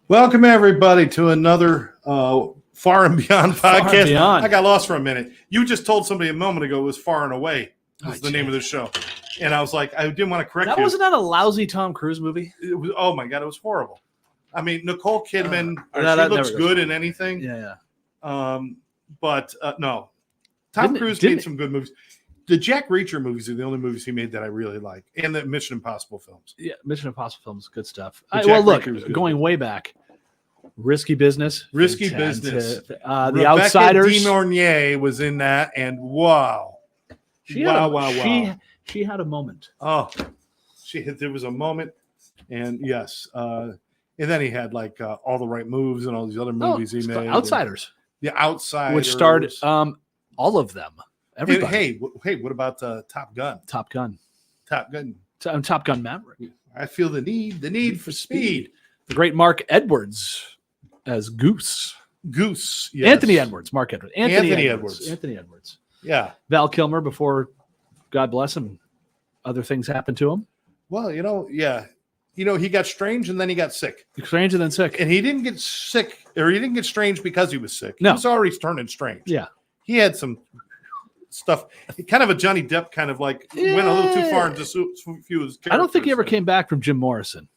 Welcome, everybody, to another Far and Beyond podcast. And Beyond. I got lost for a minute. You just told somebody a moment ago it was Far and Away was the name of the show. And I was like, I didn't want to correct you. Wasn't that a lousy Tom Cruise movie? It was, oh, my God, it was horrible. I mean, Nicole Kidman, she looks good in anything. Yeah. But no. Tom Cruise made some good movies. The Jack Reacher movies are the only movies he made that I really like, and the Mission Impossible films. Yeah, Mission Impossible films, good stuff. Look, going way back, Risky Business. Risky Business. The Rebecca Outsiders. De Mornay was in that, and wow. She had a moment. Oh, there was a moment, and yes. And then he had like All the Right Moves and all these other movies he made. Outsiders. The Outsiders. Which starred all of them. Everybody. And hey, what about Top Gun? Top Gun. Top Gun Maverick. I feel the need for speed. The great Mark Edwards as Goose. Goose. Yes. Anthony Edwards. Mark Edwards. Anthony Edwards. Yeah. Val Kilmer before, God bless him, other things happened to him. Well, yeah. He got strange and then he got sick. Strange and then sick. And he didn't get sick, or he didn't get strange because he was sick. No. He was already turning strange. Yeah. He had some stuff, kind of a Johnny Depp kind of like went a little too far into a few of his characters. I don't think he ever came back from Jim Morrison.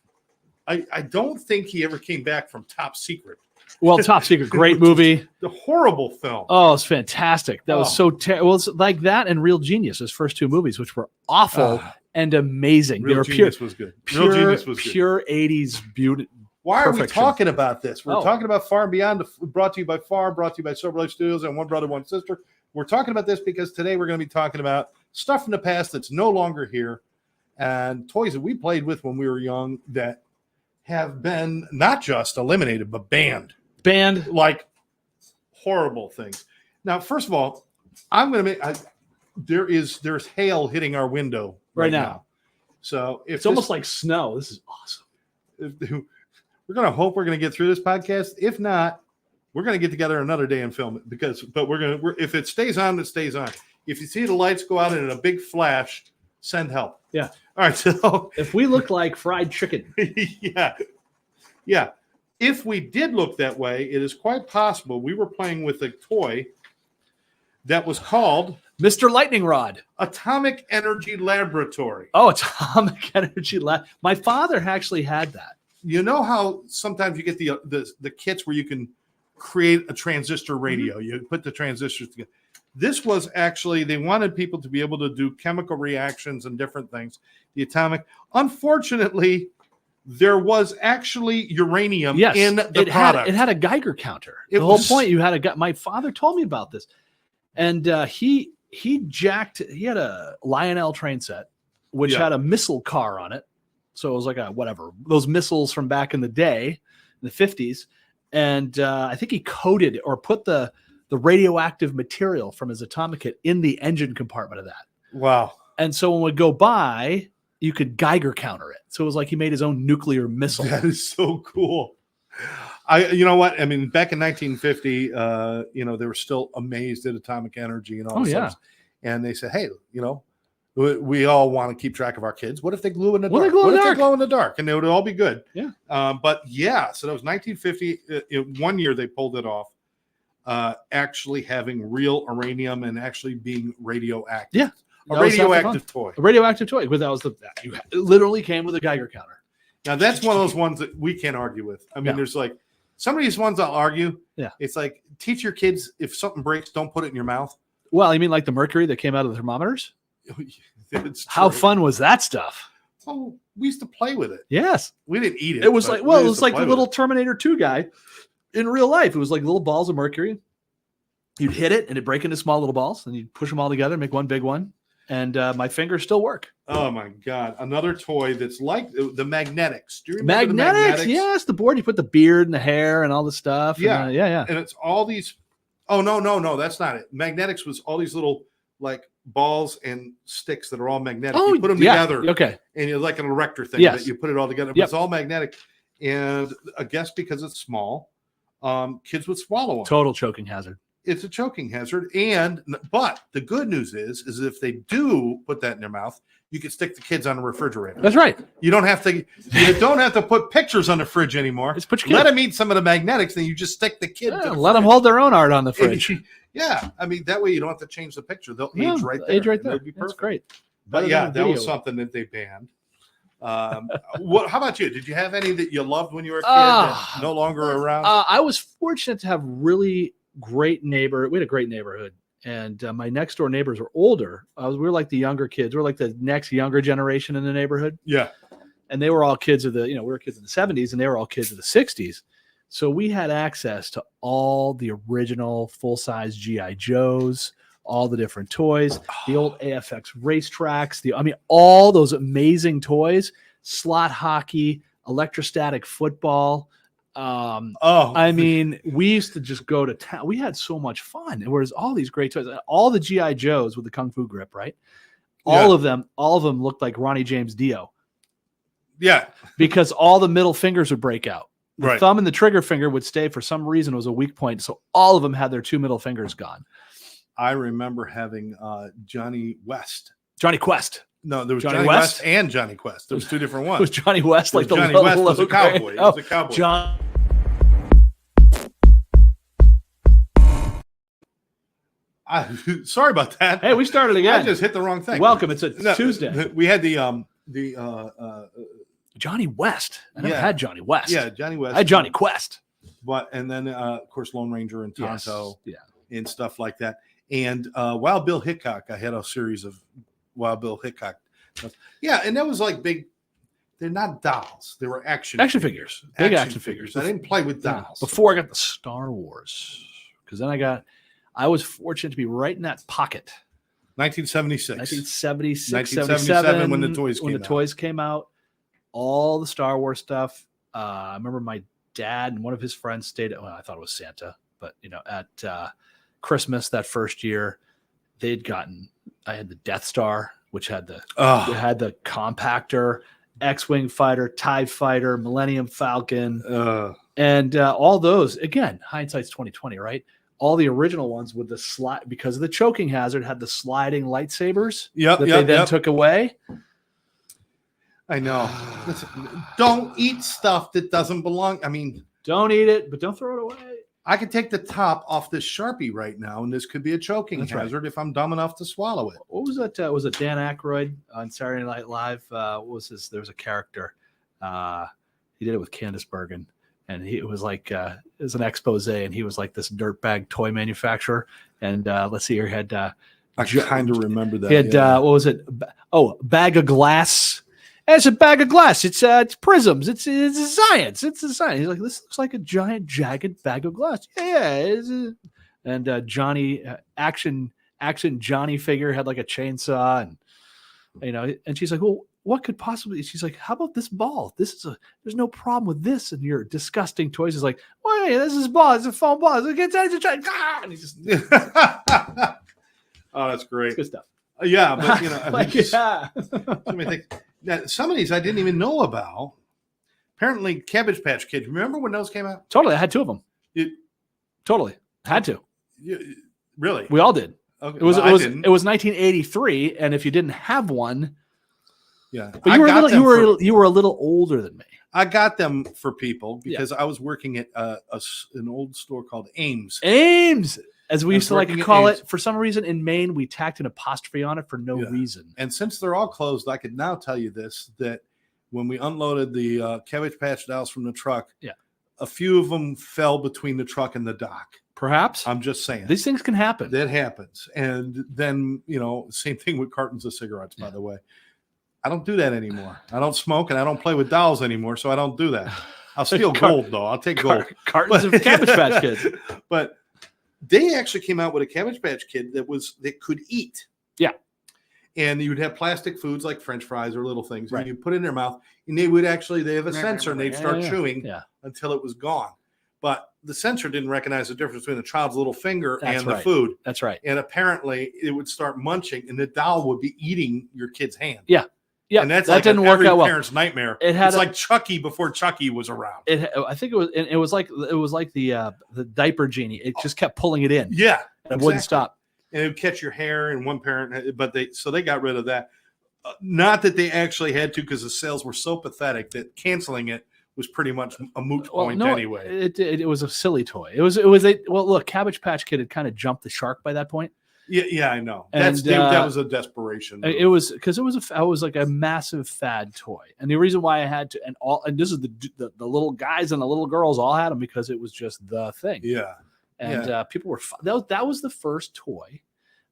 I don't think he ever came back from Top Secret. Well, Top Secret, great movie. The horrible film. Oh, it's fantastic. That was so terrible. It's like that and Real Genius, his first two movies, which were awful and amazing. Real Genius was good. Real Genius was good. Pure 80s beauty. Why are we talking about this? We're Oh. talking about Far and Beyond, brought to you by Farr, brought to you by Sober Life Studios and One Brother, One Sister. We're talking about this because today we're going to be talking about stuff from the past that's no longer here and toys that we played with when we were young that have been not just eliminated, but banned. Banned. Like horrible things. Now, first of all, I'm going to make there's hail hitting our window right now. So It's almost like snow. This is awesome. We're going to hope we're going to get through this podcast. If not, we're going to get together another day and film it but if it stays on, it stays on. If you see the lights go out in a big flash, send help. Yeah. All right. So if we look like fried chicken. Yeah. If we did look that way, it is quite possible we were playing with a toy that was called Mr. Lightning Rod. Atomic Energy Laboratory. Oh, Atomic Energy Lab. My father actually had that. You know how sometimes you get the kits where you can create a transistor radio. Mm-hmm. You put the transistors together. This was actually, they wanted people to be able to do chemical reactions and different things. The atomic. Unfortunately, there was actually uranium in the product. It had a Geiger counter. The whole point, you had my father told me about this. And he had a Lionel train set, which had a missile car on it. So it was like those missiles from back in the day, in the 50s. And I think he coated or put the radioactive material from his atomic kit in the engine compartment of that. Wow. And so when we go by, you could Geiger counter it. So it was like he made his own nuclear missile. That is so cool. You know what? I mean, back in 1950, they were still amazed at atomic energy and all this stuff. And they said, hey, we all want to keep track of our kids. What if they glue in the dark? What if they glow in the dark? And they would all be good. Yeah. So that was 1950. One year they pulled it off, actually having real uranium and actually being radioactive. Yeah. A radioactive toy. A radioactive toy. But it literally came with a Geiger counter. Now, that's one of those ones that we can't argue with. I mean, there's like some of these ones I'll argue. Yeah. It's like, teach your kids, if something breaks, don't put it in your mouth. Well, you mean like the mercury that came out of the thermometers? How fun was that stuff? Oh, we used to play with it. Yes. We didn't eat it. It was like the little Terminator 2 guy in real life. It was like little balls of mercury. You'd hit it and it'd break into small little balls and you'd push them all together, make one big one. And my fingers still work. Oh my God. Another toy that's like the magnetics. Do you remember Magnetics? Yes. The board, you put the beard and the hair and all the stuff. Yeah. Yeah. And it's all these. Oh, no. That's not it. Magnetics was all these little like balls and sticks that are all magnetic. You put them together. Okay. And you're like an erector thing that you put it all together. But it's all magnetic. And I guess because it's small, kids would swallow them. Total choking hazard. It's a choking hazard. But the good news is if they do put that in their mouth, you could stick the kids on the refrigerator. That's right. You don't have to put pictures on the fridge anymore. Just put your Let kids. them eat some of the magnetics, then you just stick the kids. Yeah, let them hold their own art on the fridge. Yeah, I mean that way you don't have to change the picture. They'll Yeah, age right there. Age right and there. it'll be That's perfect. great. But Better yeah, than that was video. something that they banned. How about you? Did you have any that you loved when you were a kid that no longer around? I was fortunate to have really great neighbor. We had a great neighborhood, and my next door neighbors were older. We were like the younger kids. We were like the next younger generation in the neighborhood. Yeah. And they were all kids of we were kids in the 70s, and they were all kids of the 60s. So we had access to all the original full-size G.I. Joes, all the different toys, the old AFX racetracks, all those amazing toys, slot hockey, electrostatic football. We used to just go to town. We had so much fun. There was all these great toys, all the G.I. Joes with the Kung Fu grip, right? All of them looked like Ronnie James Dio. Yeah. Because all the middle fingers would break out. The Right. thumb and the trigger finger would stay for some reason. It was a weak point. So all of them had their two middle fingers gone. I remember having Johnny West. Johnny Quest. No, there was Johnny West and Johnny Quest. There was two different ones. It was Johnny West, like the Johnny low, West was low a cowboy. grade. He was a cowboy. John. Sorry about that. Hey, we started again. I just hit the wrong thing. Welcome. It's a Tuesday. We had the Johnny West. I never had Johnny West. Yeah, Johnny West. I had Johnny Quest. And then of course Lone Ranger and Tonto, Yes. and stuff like that. And Wild Bill Hickok, I had a series of Wild Bill Hickok. Yeah, and that was like big. They're not dolls. They were action figures. Big action figures. I didn't play with dolls. Before I got the Star Wars. Because then I was fortunate to be right in that pocket. 1976. 1976, 1977 when the toys came out. All the Star Wars stuff. I remember my dad and one of his friends stayed at, I thought it was Santa, but at Christmas that first year, I had the Death Star, which had the compactor, X-Wing fighter, TIE fighter, Millennium Falcon, and all those. Again, hindsight's 2020, right? All the original ones with the slide, because of the choking hazard, had the sliding lightsabers that they then took away. I know. Listen, don't eat stuff that doesn't belong. I mean, don't eat it, but don't throw it away. I could take the top off this Sharpie right now, and this could be a choking hazard if I'm dumb enough to swallow it. What was that? Was it Dan Aykroyd on Saturday Night Live? What was his? There was a character. He did it with Candice Bergen, and it was like it was an expose, and he was like this dirtbag toy manufacturer. And let's see here, he had I kind of remember that. He had what was it? Bag of glass. It's a bag of glass. It's prisms. It's a science. It's a science. He's like, this looks like a giant, jagged bag of glass. Yeah. And Johnny, action Johnny figure had like a chainsaw, and and she's like, well, what could possibly? She's like, how about this ball? There's no problem with this. And your disgusting toys is like, well, yeah, this is ball. It's a foam ball. And he just, oh, that's great. It's good stuff. Yeah, but like, now, some of these I didn't even know about. Apparently, Cabbage Patch Kids. Remember when those came out? Totally, I had two of them. Totally had to. Really? We all did. Okay. It was 1983, and if you didn't have one, but you were a little older than me. I got them for people because I was working at an old store called Ames. As we used to like to call it. For some reason in Maine, we tacked an apostrophe on it for no reason. And since they're all closed, I could now tell you this, that when we unloaded the Cabbage Patch dolls from the truck, a few of them fell between the truck and the dock. Perhaps. I'm just saying. These things can happen. That happens. And then, same thing with cartons of cigarettes, by the way. I don't do that anymore. I don't smoke and I don't play with dolls anymore, so I don't do that. I'll steal gold, though. I'll take gold. Cartons of Cabbage Patch Kids. But they actually came out with a Cabbage Patch Kid that could eat. Yeah. And you would have plastic foods like French fries or little things. Right. And you put it in their mouth, and they have a sensor, and they'd start chewing until it was gone. But the sensor didn't recognize the difference between the child's little finger and the food. That's right. And apparently it would start munching, and the doll would be eating your kid's hand. Yeah. Yeah, and that didn't work out well. Parent's nightmare. It's like Chucky before Chucky was around. I think it was like the diaper genie. It just kept pulling it in. Yeah, and it wouldn't stop. And it would catch your hair. And one parent, but they got rid of that. Not that they actually had to, because the sales were so pathetic that canceling it was pretty much a moot point anyway. It was a silly toy. It was well, look, Cabbage Patch Kid had kind of jumped the shark by that point. Yeah, I know. And, That was a desperation move. It was because it was like a massive fad toy, and the reason why I had to, and this is the little guys and the little girls all had them because it was just the thing. Yeah, and people were that was the first toy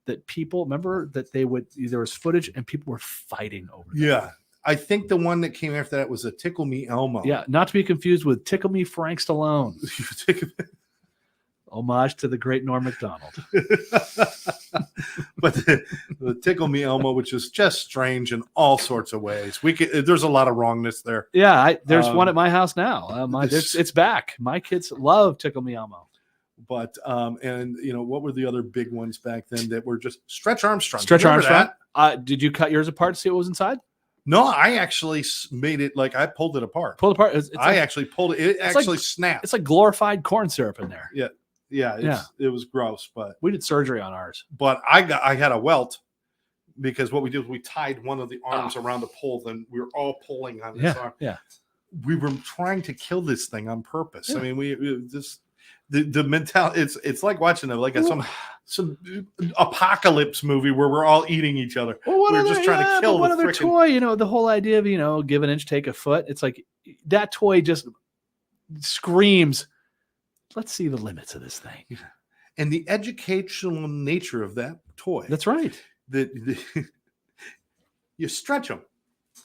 that people remember that there was footage and people were fighting over. Yeah. I think the one that came after that was a Tickle Me Elmo. Yeah, not to be confused with Tickle Me Frank Stallone. Homage to the great Norm Macdonald. But the Tickle Me Elmo, which is just strange in all sorts of ways. There's a lot of wrongness there. Yeah, there's one at my house now. It's back. My kids love Tickle Me Elmo. But and what were the other big ones back then that were just Stretch Armstrong? Stretch Armstrong. Did you cut yours apart to see what was inside? No, I actually made it I pulled it apart. Pulled apart. I actually pulled it. It actually snapped. It's like glorified corn syrup in there. Yeah. It was gross, but we did surgery on ours. But I had a welt because what we did was we tied one of the arms around the pole. Then we were all pulling on this arm. Yeah. We were trying to kill this thing on purpose. Yeah. I mean, we just. The mentality, it's like watching some apocalypse movie where we're all eating each other. Well, we're just trying to kill one other toy. The whole idea of give an inch, take a foot. It's like that toy just screams, let's see the limits of this thing. And the educational nature of that toy. That's right. You stretch them.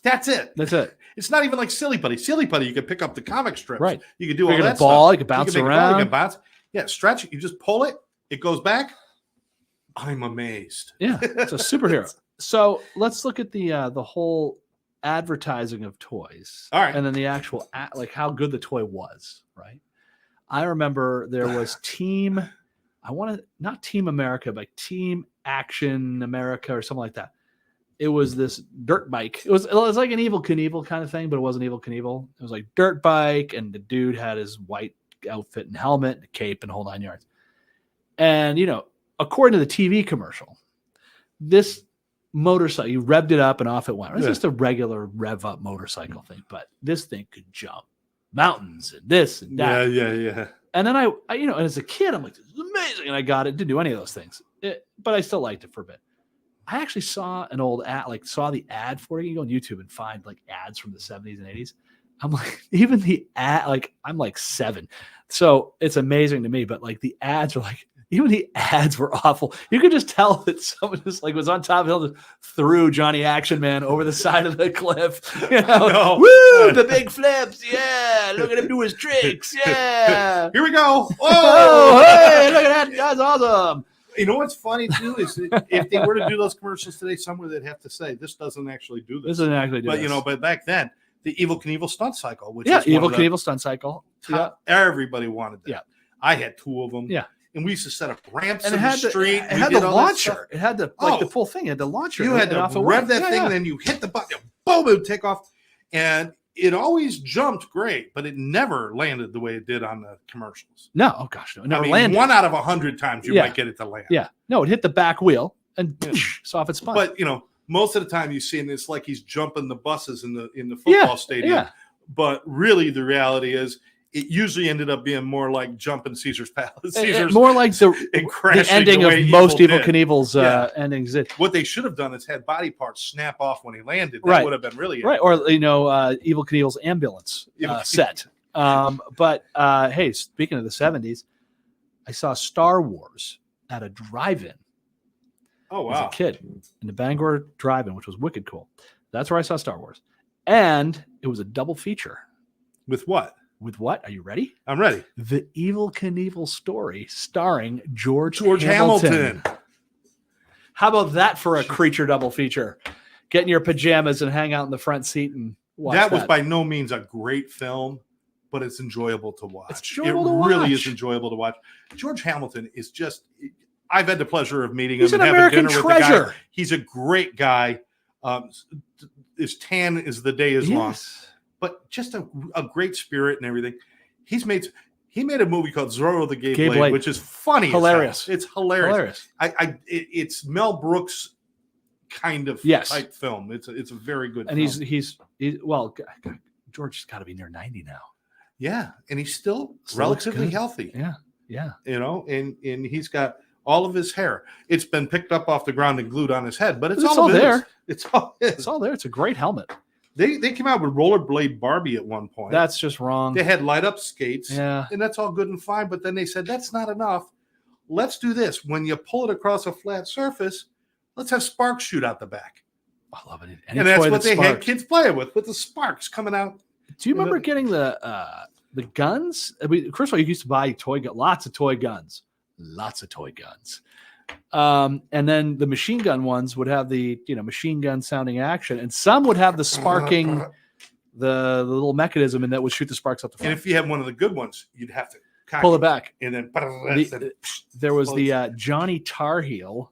That's it. It's not even like Silly Putty. Silly Putty, you can pick up the comic strips. Right. You can do all that ball, stuff. You can bounce around. You can bounce. Yeah, stretch it. You just pull it. It goes back. I'm amazed. Yeah, it's a superhero. So let's look at the whole advertising of toys. All right. And then the actual, how good the toy was, right? I remember there was not Team America, but Team Action America or something like that. It was this dirt bike. It was like an Evel Knievel kind of thing, but it wasn't Evel Knievel. It was like dirt bike, and the dude had his white outfit and helmet and cape and whole 9 yards. And, according to the TV commercial, this motorcycle, you revved it up and off it went. It was just a regular rev up motorcycle thing, but this thing could jump mountains and this and that. Yeah. And then I and as a kid, I'm like, this is amazing. And I got it. Didn't do any of those things, but I still liked it for a bit. I actually saw an old ad, saw the ad for it. You can go on YouTube and find ads from the 70s and 80s. I'm like, even the ad, I'm 7. So it's amazing to me, but the ads are even the ads were awful. You could just tell that someone just was on top of the hill, threw Johnny Action Man over the side of the cliff. No. Woo, the big flips. Yeah. Look at him do his tricks. Yeah. Here we go. Oh, hey, look at that. That's awesome. You know what's funny too is if they were to do those commercials today, somewhere they'd have to say this doesn't actually do this. This doesn't actually do this. But back then, the Evel Knievel stunt cycle, which Evel Knievel stunt cycle. Everybody wanted that. Yeah. I had 2 of them. Yeah. And we used to set up ramps and in the street. It had the launcher. It had the full thing. It had the launcher. You had to rev that thing, and then you hit the button, boom, it would take off. And it always jumped great, but it never landed the way it did on the commercials. No, oh gosh, no. It never landed. 1 out of 100 times you might get it to land. Yeah. No, it hit the back wheel and it's off its spun. But most of the time you see it, it's like he's jumping the buses in the football stadium. Yeah. But really the reality is it usually ended up being more like jumping Caesar's Palace. More like the ending of most Evel Knievel's endings. What they should have done is had body parts snap off when he landed. That would have been really right. Or Evel Knievel's ambulance set. But hey, speaking of the 70s, I saw Star Wars at a drive-in. Oh wow! As a kid in the Bangor drive-in, which was wicked cool. That's where I saw Star Wars, and it was a double feature. With what? With what? Are you ready? I'm ready. The Evel Knievel story starring George Hamilton. How about that for a creature double feature? Get in your pajamas and hang out in the front seat and watch that. That was by no means a great film, but it's enjoyable to watch. It really is enjoyable to watch. George Hamilton is just, I've had the pleasure of meeting him and having American dinner treasure. with the guy. He's a great guy. As tan as the day is long. But just a great spirit and everything. He made a movie called Zorro the Gay Blade, which is funny. Hilarious. It's hilarious. It's Mel Brooks kind of Yes. type film. It's a very good. And film. he's George's got to be near 90 now. Yeah, and he's still Still relatively looks good. healthy. Yeah. You know, and he's got all of his hair. It's been picked up off the ground and glued on his head, but it's all there. It's all his. It's all there. It's a great helmet. They came out with rollerblade Barbie at one point. That's just wrong. They had light up skates. Yeah. And that's all good and fine. But then they said, that's not enough. Let's do this. When you pull it across a flat surface, let's have sparks shoot out the back. I love it. And that's what they had kids playing with the sparks coming out. Do you remember getting the guns? I mean, first of all, you used to buy lots of toy guns. And then the machine gun ones would have the machine gun sounding action, and some would have the sparking, the little mechanism, and that would shoot the sparks up the front. And if you had one of the good ones, you'd have to pull it back, and then there was the Johnny Tar Heel.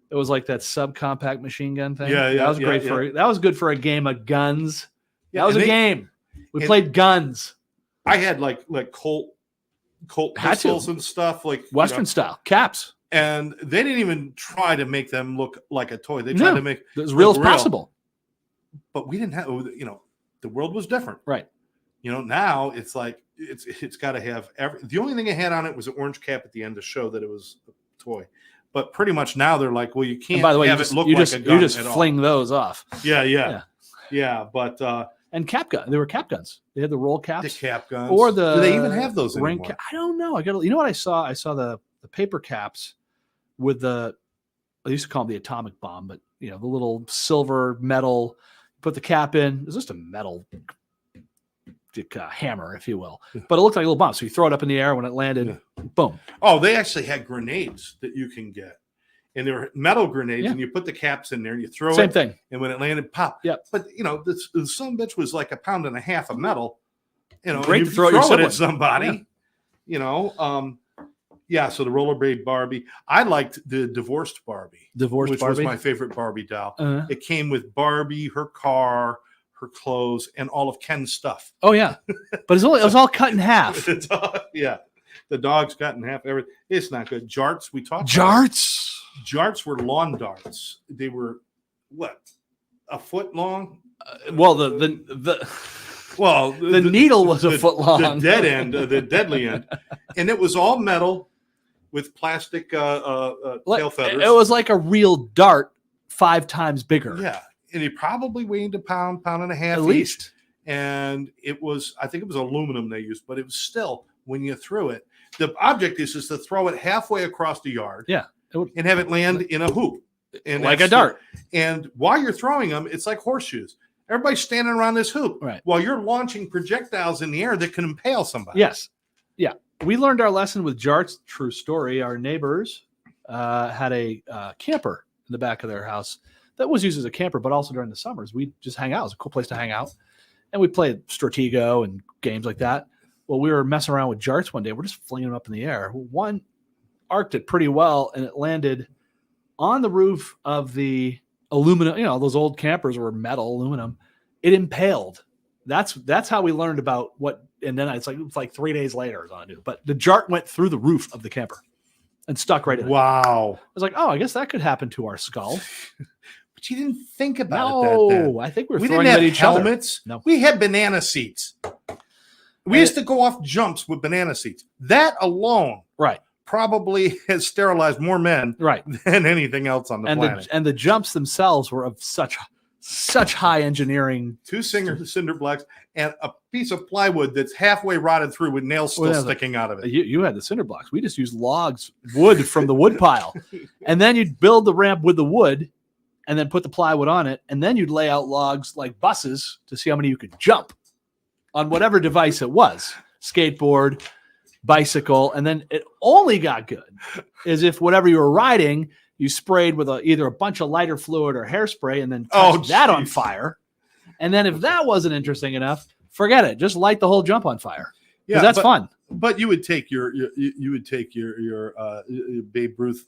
It was like that subcompact machine gun thing. Yeah, that was great that was good for a game of guns. That was a game. We played guns. I had like Colt pistols and stuff, like Western style caps. And they didn't even try to make them look like a toy. They tried to make it as real as possible. But we didn't have, the world was different. Right. Now it's like it's got to have the only thing it had on it was an orange cap at the end to show that it was a toy. But pretty much now they're like, well, you can't. And by the way, it look like a gun. You just fling those off. Yeah. But and cap gun. They were cap guns. They had the roll caps. The cap guns. Or do they even have those anymore? I don't know. I got. You know what I saw? I saw the paper caps with I used to call them the atomic bomb, but the little silver metal. Put the cap in. It was just a metal hammer, if you will, but it looked like a little bomb. So you throw it up in the air. When it landed, boom. Oh, they actually had grenades that you can get, and they were metal grenades, and you put the caps in there and you throw it. Same thing. And when it landed, pop. Yeah. But this some bitch was like 1.5 pounds of metal. Great to throw it at somebody. Yeah. So the rollerblade Barbie. I liked the divorced Barbie. Which was my favorite Barbie doll. It came with Barbie, her car, her clothes, and all of Ken's stuff. Oh yeah, but it was all cut in half. The dog's cut in half. Everything. It's not good. Jarts. We talked. Jarts. Jarts were lawn darts. They were what, a foot long? The needle was a foot long. The dead end, the deadly end, and it was all metal with plastic tail feathers. It was like a real dart, 5 times bigger. Yeah, and it probably weighed a pound and a half at least. And I think it was aluminum they used, but it was still, when you threw it, the object is to throw it halfway across the yard. Yeah. And have it land in a hoop. And like a dart. And while you're throwing them, it's like horseshoes. Everybody's standing around this hoop while you're launching projectiles in the air that can impale somebody. Yes. Yeah. We learned our lesson with Jarts. True story. Our neighbors had a camper in the back of their house that was used as a camper, but also during the summers, we'd just hang out. It was a cool place to hang out. And we played Stratego and games like that. Well, we were messing around with Jarts one day. We're just flinging them up in the air. One arced it pretty well, and it landed on the roof of the aluminum. Those old campers were metal, aluminum. It impaled. That's how we learned about what. And then it's like 3 days later, it was on it. But the Jart went through the roof of the camper and stuck right in. Wow! I was like, oh, I guess that could happen to our skull. But you didn't think about it. No, I think we didn't have helmets. No, we had banana seats. We used to go off jumps with banana seats. That alone, probably has sterilized more men, than anything else on the planet. And the jumps themselves were of such high engineering. 2 cinder blocks and a piece of plywood that's halfway rotted through with nails still sticking out of it. You had the cinder blocks. We just used wood from the wood pile, and then you'd build the ramp with the wood, and then put the plywood on it, and then you'd lay out logs like buses to see how many you could jump on whatever device it was, skateboard, bicycle. And then it only got good is if whatever you were riding, you sprayed with either a bunch of lighter fluid or hairspray and then touched that on fire. And then if that wasn't interesting enough, forget it. Just light the whole jump on fire. Yeah, that's fun. But you would take your Babe Ruth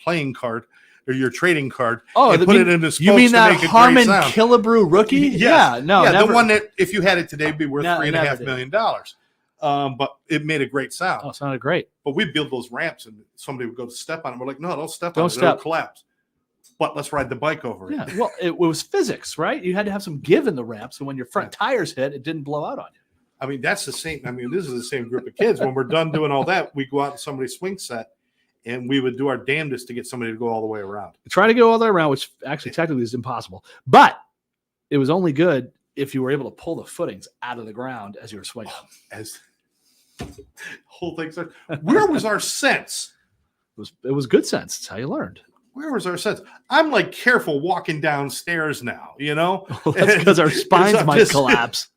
playing card or your trading card and put it in the spokes. You mean that Harmon Killebrew rookie? Yeah, never. The one that if you had it today would be worth $3.5 million. But it made a great sound. Oh, it sounded great. But we build those ramps and somebody would go to step on it. We're like, no, don't step on it. It'll collapse. but let's ride the bike over it. Yeah, well, it was physics, right? You had to have some give in the ramp, so when your front tires hit, it didn't blow out on you. I mean, that's the same. I mean, this is the same group of kids. When we're done doing all that, we go out in somebody's swing set, and we would do our damnedest to get somebody to go all the way around. Try to go all the way around, which actually technically is impossible. But it was only good if you were able to pull the footings out of the ground as you were swinging. As whole thing started. Where was our sense? It was good sense. It's how you learned. Where was our sense? I'm like careful walking downstairs now, you know? That's because our spines might collapse.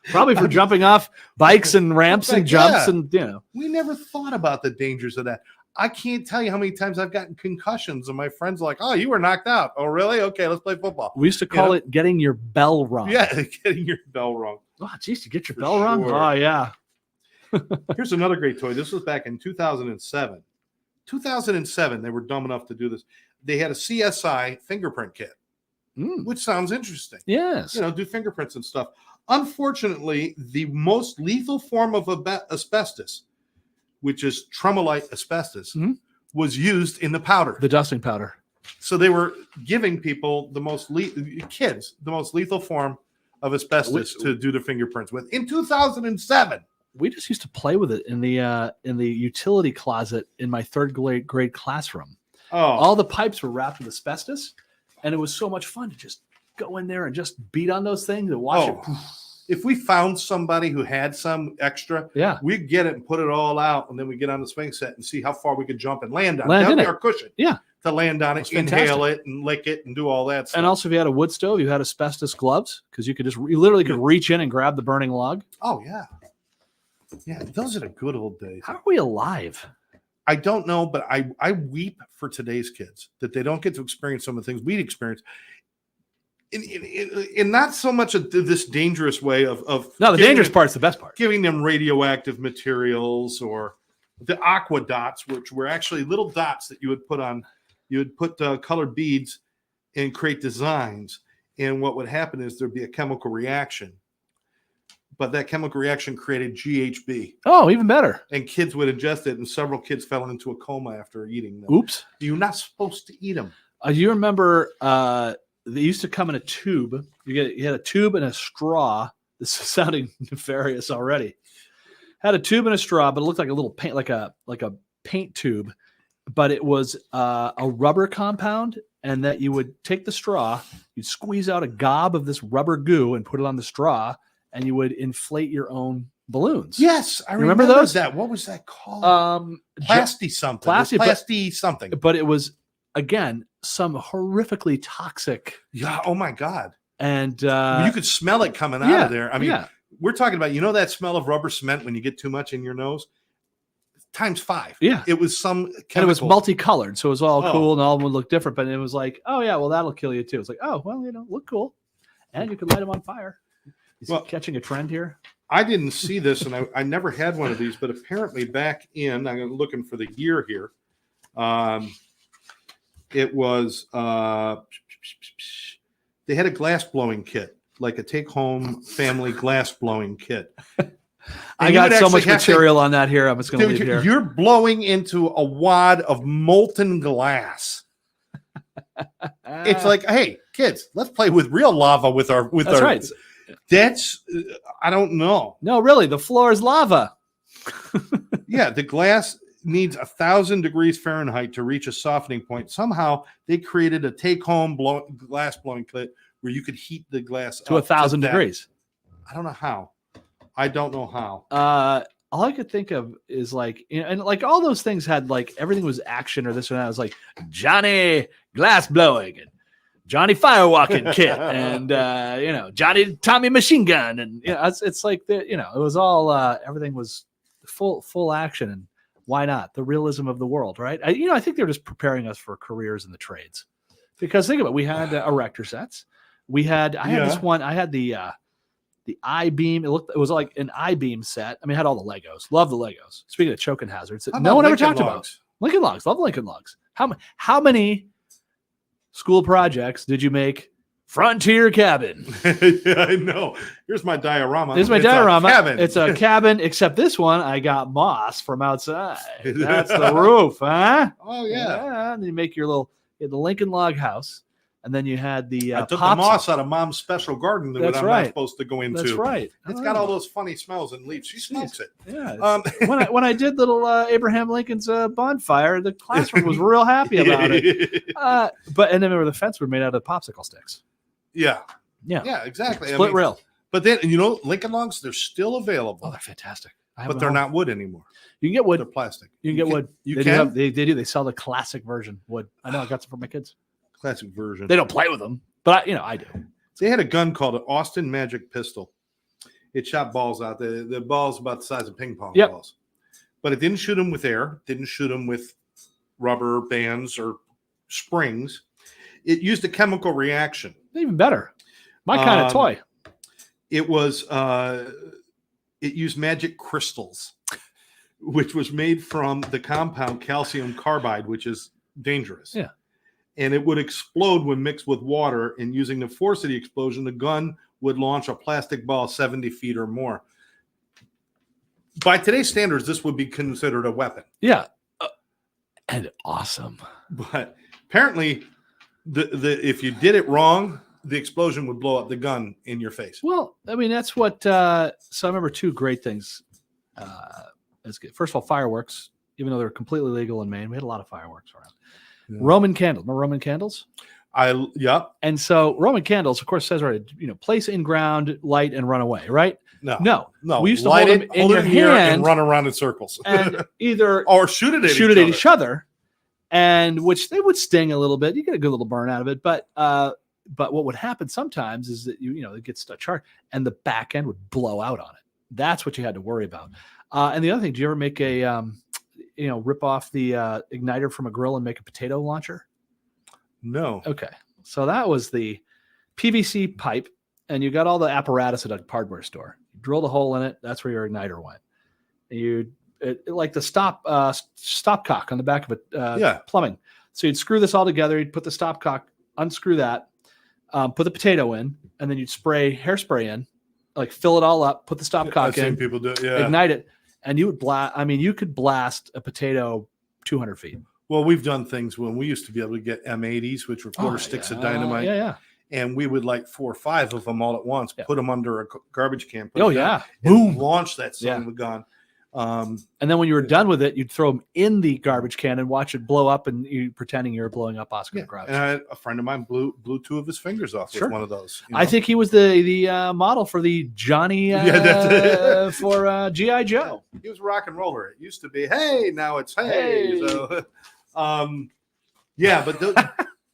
Probably for jumping off bikes and ramps and jumps and, you know. We never thought about the dangers of that. I can't tell you how many times I've gotten concussions and my friends are like, oh, you were knocked out. Oh, really? Okay, let's play football. We used to call it getting your bell rung. Yeah, getting your bell rung. Oh, geez, you get your bell rung? Oh, yeah. Here's another great toy. This was back in 2007. 2007, they were dumb enough to do this. They had a CSI fingerprint kit, which sounds interesting. Yes. You know, do fingerprints and stuff. Unfortunately, the most lethal form of asbestos, which is tremolite asbestos, was used in the powder. The dusting powder. So they were giving people the most lethal form of asbestos to do the fingerprints with in 2007. We just used to play with it in the utility closet in my third grade classroom. Oh, all the pipes were wrapped with asbestos, and it was so much fun to just go in there and just beat on those things and watch it. If we found somebody who had some extra, we'd get it and put it all out, and then we get on the swing set and see how far we could jump and land on it. That would be our cushion. Yeah. To land on it, inhale it, and lick it, and do all that stuff. And also, if you had a wood stove, you had asbestos gloves, because you could you literally could reach in and grab the burning log. Oh, yeah. Yeah, those are the good old days. How are we alive? I don't know, but I weep for today's kids that they don't get to experience some of the things we'd experience. In not so much this dangerous way of no, the dangerous part's the best part. Giving them radioactive materials or the aqua dots, which were actually little dots that you would put on. You would put colored beads and create designs. And what would happen is there'd be a chemical reaction. But that chemical reaction created GHB. Oh, even better. And kids would ingest it, and several kids fell into a coma after eating them. Oops. You're not supposed to eat them. You remember they used to come in a tube. You had a tube and a straw. This is sounding nefarious already. Had a tube and a straw, but it looked like a little paint, like a paint tube. But it was a rubber compound, and that you would take the straw, you'd squeeze out a gob of this rubber goo and put it on the straw, and you would inflate your own balloons. Yes, I remember those. That what was that called? Plasty something. Plasty something. But it was again some horrifically toxic. Yeah. Oh my God. And you could smell it coming out of there. I mean, we're talking about that smell of rubber cement when you get too much in your nose. Times 5. Yeah. It was some chemical. And it was multicolored, so it was all cool and all of them would look different. But it was like, oh yeah, well that'll kill you too. It's like, oh well, look cool, and you could light them on fire. Is he catching a trend here? I didn't see this, and I never had one of these, but apparently back in, I'm looking for the year here. It was, they had a glass blowing kit, like a take-home family glass blowing kit. I got so much material on that here. I'm just going to leave here. You're blowing into a wad of molten glass. It's like, hey, kids, let's play with real lava with our. That's right. That's, I don't know. No, really, the floor is lava. Yeah, the glass needs 1,000 degrees Fahrenheit to reach a softening point. Somehow they created a take-home glass blowing kit where you could heat the glass to 1,000 degrees. I don't know how. I don't know how. All I could think of is like, and like all those things had like everything was action or this or that. It was like Johnny glass blowing and Johnny firewalking kit and Johnny Tommy machine gun and it's like it was all everything was full action, and why not the realism of the world, right? I think they're just preparing us for careers in the trades, because think about it, we had erector sets, I had this one, I had the I-beam. It was like an I-beam set. I mean, it had all the Legos. Love the Legos. Speaking of choking hazards, no one ever talked about Lincoln Logs. Love Lincoln Logs. How many school projects did you make? Frontier cabin. Yeah, I know. Here's my diorama. It's a cabin, except this one I got moss from outside. That's the roof, huh? Oh yeah. And you make your little You had the Lincoln Log House, and then you had the I took the moss out of Mom's special garden that I'm not supposed to go into. That's right. It's got all those funny smells and leaves. She smokes it. Yeah. When I did little Abraham Lincoln's bonfire, the classroom was real happy about it. But and then remember the fence were made out of popsicle sticks. Yeah, exactly. Split rail. But then Lincoln Logs, they're still available. Oh, they're fantastic. But they're not wood anymore. You can get wood. They're plastic. You can get wood. You can? They do. They sell the classic version wood. I know. I got some for my kids. Classic version. They don't play with them, but I do. They had a gun called an Austin Magic Pistol. It shot balls out. The ball's about the size of ping pong balls. But it didn't shoot them with air. Didn't shoot them with rubber bands or springs. It used a chemical reaction. Even better. My kind of toy. It was. It used magic crystals, which was made from the compound calcium carbide, which is dangerous. Yeah. And it would explode when mixed with water. And using the force of the explosion, the gun would launch a plastic ball 70 feet or more. By today's standards, this would be considered a weapon. Yeah. And awesome. But apparently, if you did it wrong, the explosion would blow up the gun in your face. Well, I mean, that's what. So I remember two great things. First of all, fireworks, even though they're completely legal in Maine, we had a lot of fireworks around. Yeah. Roman candles. Remember Roman candles? Yep. And so Roman candles, of course, says right, place in ground, light, and run away, right? No. We used to hold them in your hand and run around in circles, and either or shoot it at each other, and which they would sting a little bit. You get a good little burn out of it, but what would happen sometimes is that it gets charged, and the back end would blow out on it. That's what you had to worry about. And the other thing, do you ever make a rip off the igniter from a grill and make a potato launcher? No. Okay. So that was the PVC pipe, and you got all the apparatus at a hardware store. You drilled a hole in it. That's where your igniter went. Like the stopcock on the back of it, plumbing. So you'd screw this all together. You'd put the stopcock, unscrew that, put the potato in, and then you'd spray hairspray in, like fill it all up, put the stopcock in. People do, yeah. Ignite it, and you would blast. I mean, you could blast a potato 200 feet. Well, we've done things when we used to be able to get M80s, which were quarter sticks of dynamite. Yeah. And we would light 4 or 5 of them all at once, put them under a garbage can. Boom. Launch that son of a gun. And then when you were done with it, you'd throw them in the garbage can and watch it blow up, and you pretending you're blowing up Oscar the Grouch. And a friend of mine blew 2 of his fingers off with one of those. I think he was the model for the Johnny for G.I. Joe. He was a rock and roller. It used to be, hey, now it's hey. So,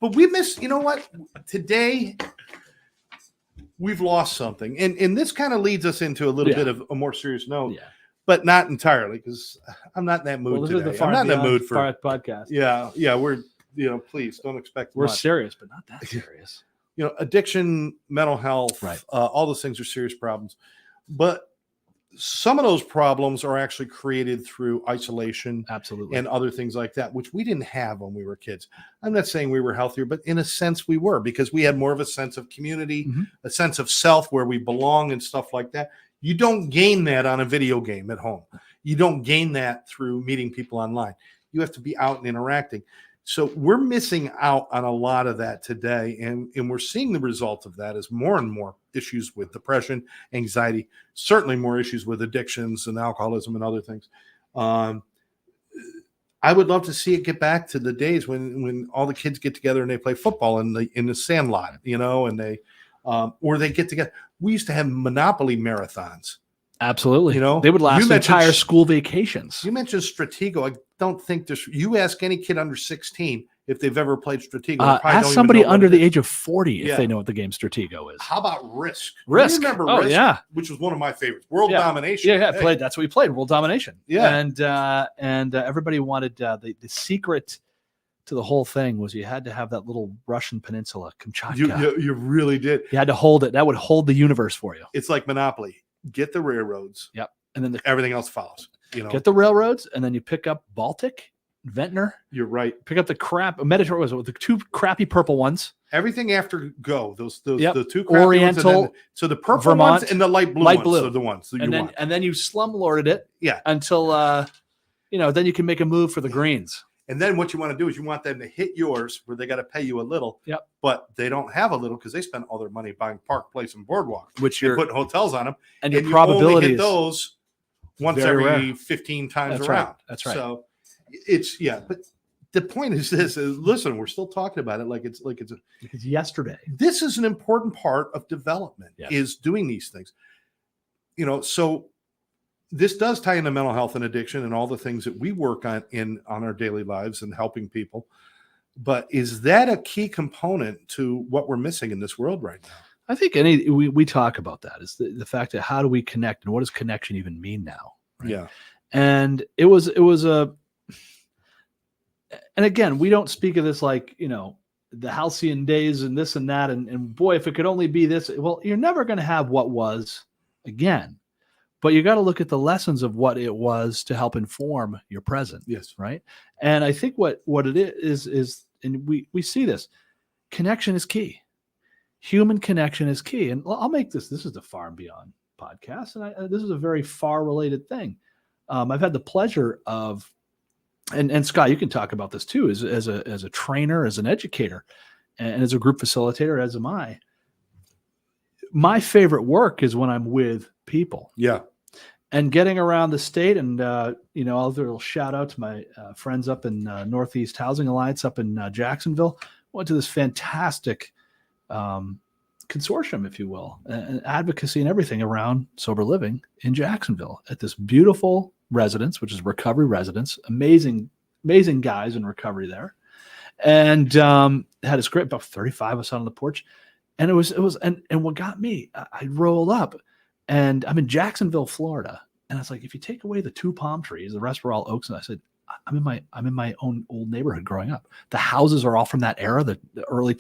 but we miss, you know what? Today, we've lost something. And this kind of leads us into a little bit of a more serious note. Yeah. But not entirely, because I'm not in that mood today. I'm not in the mood for a podcast. Yeah, we're please don't expect. We're serious, but not that serious. Addiction, mental health, all those things are serious problems. But some of those problems are actually created through isolation, absolutely, and other things like that, which we didn't have when we were kids. I'm not saying we were healthier, but in a sense we were, because we had more of a sense of community, a sense of self where we belong and stuff like that. You don't gain that on a video game at home. You don't gain that through meeting people online. You have to be out and interacting. So we're missing out on a lot of that today. And we're seeing the result of that as more and more issues with depression, anxiety, certainly more issues with addictions and alcoholism and other things. I would love to see it get back to the days when all the kids get together and they play football in the sand lot, and they or they get together. We used to have Monopoly marathons. Absolutely. They would last entire school vacations. You mentioned Stratego. I don't think you ask any kid under 16 if they've ever played Stratego. Ask somebody under the age of 40 if they know what the game Stratego is. How about Risk? Risk. You remember Risk? Yeah. Which was one of my favorites. World Domination. Yeah, played. That's what we played. World Domination. Yeah. And everybody wanted the secret to the whole thing was you had to have that little Russian peninsula, Kamchatka. You really did. You had to hold it. That would hold the universe for you. It's like Monopoly. Get the railroads. Yep. And then everything else follows. Get the railroads, and then you pick up Baltic, Ventnor. You're right. Pick up the Mediterranean, the 2 crappy purple ones. Everything after Go. Those the 2 crappy Oriental. Ones, so the purple Vermont, ones and the light blue ones are the ones that you want. And then you slumlorded it. Yeah. Until then you can make a move for the greens. And then what you want to do is you want them to hit yours where they got to pay you a little. Yep. But they don't have a little because they spend all their money buying Park Place and Boardwalk, which you're you're putting hotels on them. and your you only probability hit is those once very every rare. 15 times That's around. right. That's right. So it's but the point is this: listen, we're still talking about it like it's Because yesterday. This is an important part of development. Yes. Is doing these things. So this does tie into mental health and addiction and all the things that we work on our daily lives and helping people. But is that a key component to what we're missing in this world right now? I think we talk about that is the fact that how do we connect and what does connection even mean now? Right? Yeah. And it was and again, we don't speak of this like, the halcyon days and this and that. And boy, if it could only be this, well, you're never going to have what was again. But you got to look at the lessons of what it was to help inform your present. Yes. Right. And I think what it is, and we see this, connection is key. Human connection is key. And I'll make this is the Far and Beyond podcast. And this is a very far related thing. I've had the pleasure of, and Scott, you can talk about this too, as a trainer, as an educator, and as a group facilitator, as am I. My favorite work is when I'm with people. Yeah. And getting around the state, and I'll do a little shout out to my friends up in Northeast Housing Alliance up in Jacksonville. Went to this fantastic consortium, if you will, and advocacy and everything around sober living in Jacksonville at this beautiful residence, which is recovery residence. Amazing guys in recovery there, and had this great about 35 of us on the porch, and it was and what got me, I rolled up. And I'm in Jacksonville, Florida. And it's like, if you take away the 2 palm trees, the rest were all oaks. And I said, I'm in my own old neighborhood growing up. The houses are all from that era, the early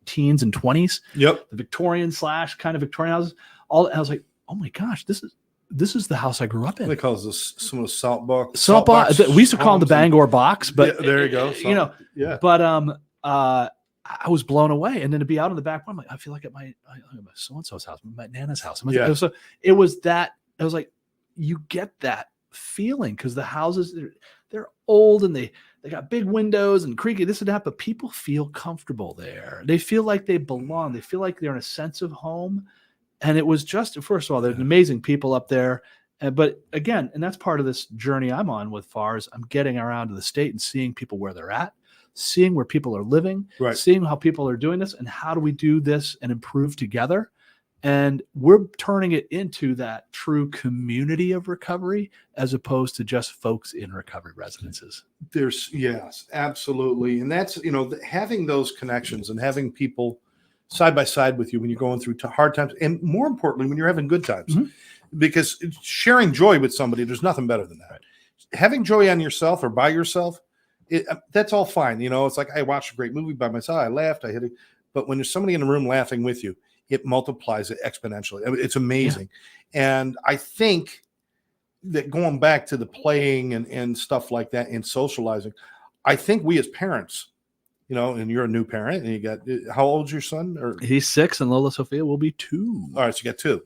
teens and 20s. Yep. The Victorian / kind of Victorian houses. And I was like, oh my gosh, this is the house I grew up in. They call this some of the salt box. Salt box. We used to call them the Bangor box, but yeah, there you go. Yeah. But I was blown away, and then to be out on the back, I'm like, I feel like at my so-and-so's house, my Nana's house. So it was that. I was like, you get that feeling because the houses they're old and they got big windows and creaky this and that, but people feel comfortable there. They feel like they belong. They feel like they're in a sense of home. And it was just, first of all, there's amazing people up there. But again, and that's part of this journey I'm on with Farr is I'm getting around to the state and seeing people where they're at, seeing where people are living, right, seeing how people are doing this and how do we do this and improve together. And we're turning it into that true community of recovery as opposed to just folks in recovery residences. Yes, absolutely. And that's, having those connections and having people side by side with you when you're going through hard times, and more importantly, when you're having good times, because sharing joy with somebody, there's nothing better than that. Right. Having joy on yourself or by yourself, that's all fine. It's like I watched a great movie by myself. I laughed, I hit it. But when there's somebody in the room laughing with you, it multiplies it exponentially. I mean, it's amazing. Yeah. And I think that going back to the playing and stuff like that and socializing, I think we as parents, and you're a new parent and you got, how old's your son? Or he's 6 and Lola Sophia will be 2. All right. So you got 2.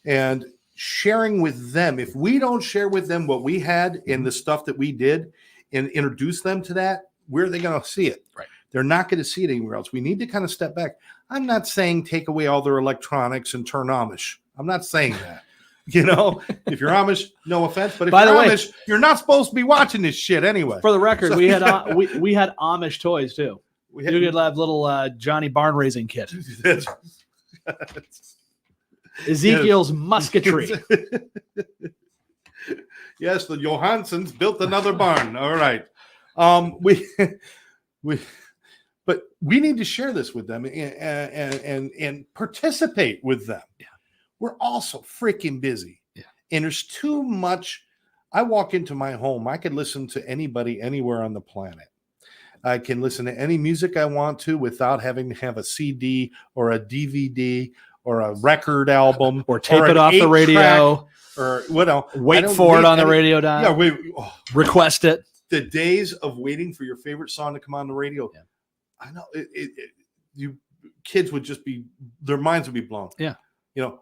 And sharing with them, if we don't share with them what we had in the stuff that we did and introduce them to that, where are they going to see it? Right. They're not going to see it anywhere else. We need to kind of step back. I'm not saying take away all their electronics and turn Amish. I'm not saying that. If you're Amish, no offense, but if you're Amish, you're not supposed to be watching this shit anyway. For the record, we had we had Amish toys too. You could have little Johnny Barn raising kit. Ezekiel's musketry. Yes, the Johansons built another barn. All right. But we need to share this with them and participate with them. Yeah. We're also freaking busy. Yeah. And there's too much. I walk into my home. I could listen to anybody anywhere on the planet. I can listen to any music I want to without having to have a CD or a DVD or a record album or tape it off the radio or what else. Wait for it on the radio dial. Yeah, request it. The days of waiting for your favorite song to come on the radio. Yeah. I know you kids would just be, their minds would be blown. Yeah.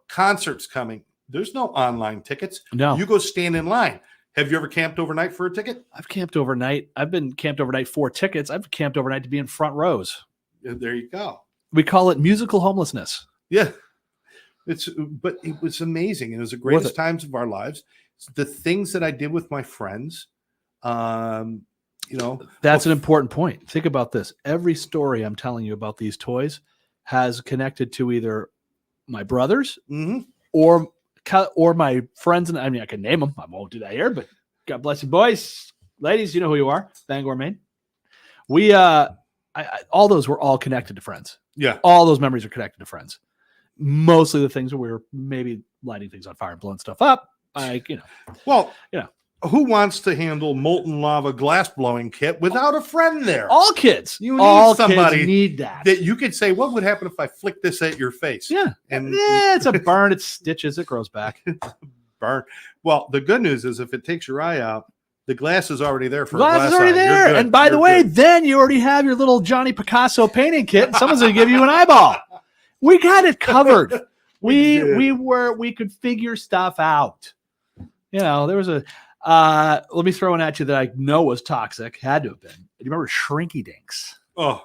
Concerts coming. There's no online tickets. No. You go stand in line. Have you ever camped overnight for a ticket? I've camped overnight. I've been camped overnight for tickets. I've camped overnight to be in front rows. There you go. We call it musical homelessness. Yeah. But it was amazing. It was the greatest times of our lives. The things that I did with my friends, That's an important point. Think about this. Every story I'm telling you about these toys has connected to either my brothers or my friends. And I mean, I can name them. I won't do that here, but God bless you, boys, ladies. You know who you are. Bangor, Maine. We, all those were all connected to friends. Yeah. All those memories are connected to friends. Mostly the things where we were maybe lighting things on fire and blowing stuff up. Who wants to handle molten lava glass blowing kit without a friend there? All kids. You need somebody kids need that. You could say, what would happen if I flick this at your face? Yeah. And it's a burn. It's stitches. It grows back. Burn. Well, the good news is if it takes your eye out, the glass is already there for glass is already there. And by the way, then you already have your little Johnny Picasso painting kit. And someone's going to give you an eyeball. We got it covered. We could figure stuff out. There was let me throw one at you that I know was toxic. Had to have been. Do you remember Shrinky Dinks? Oh,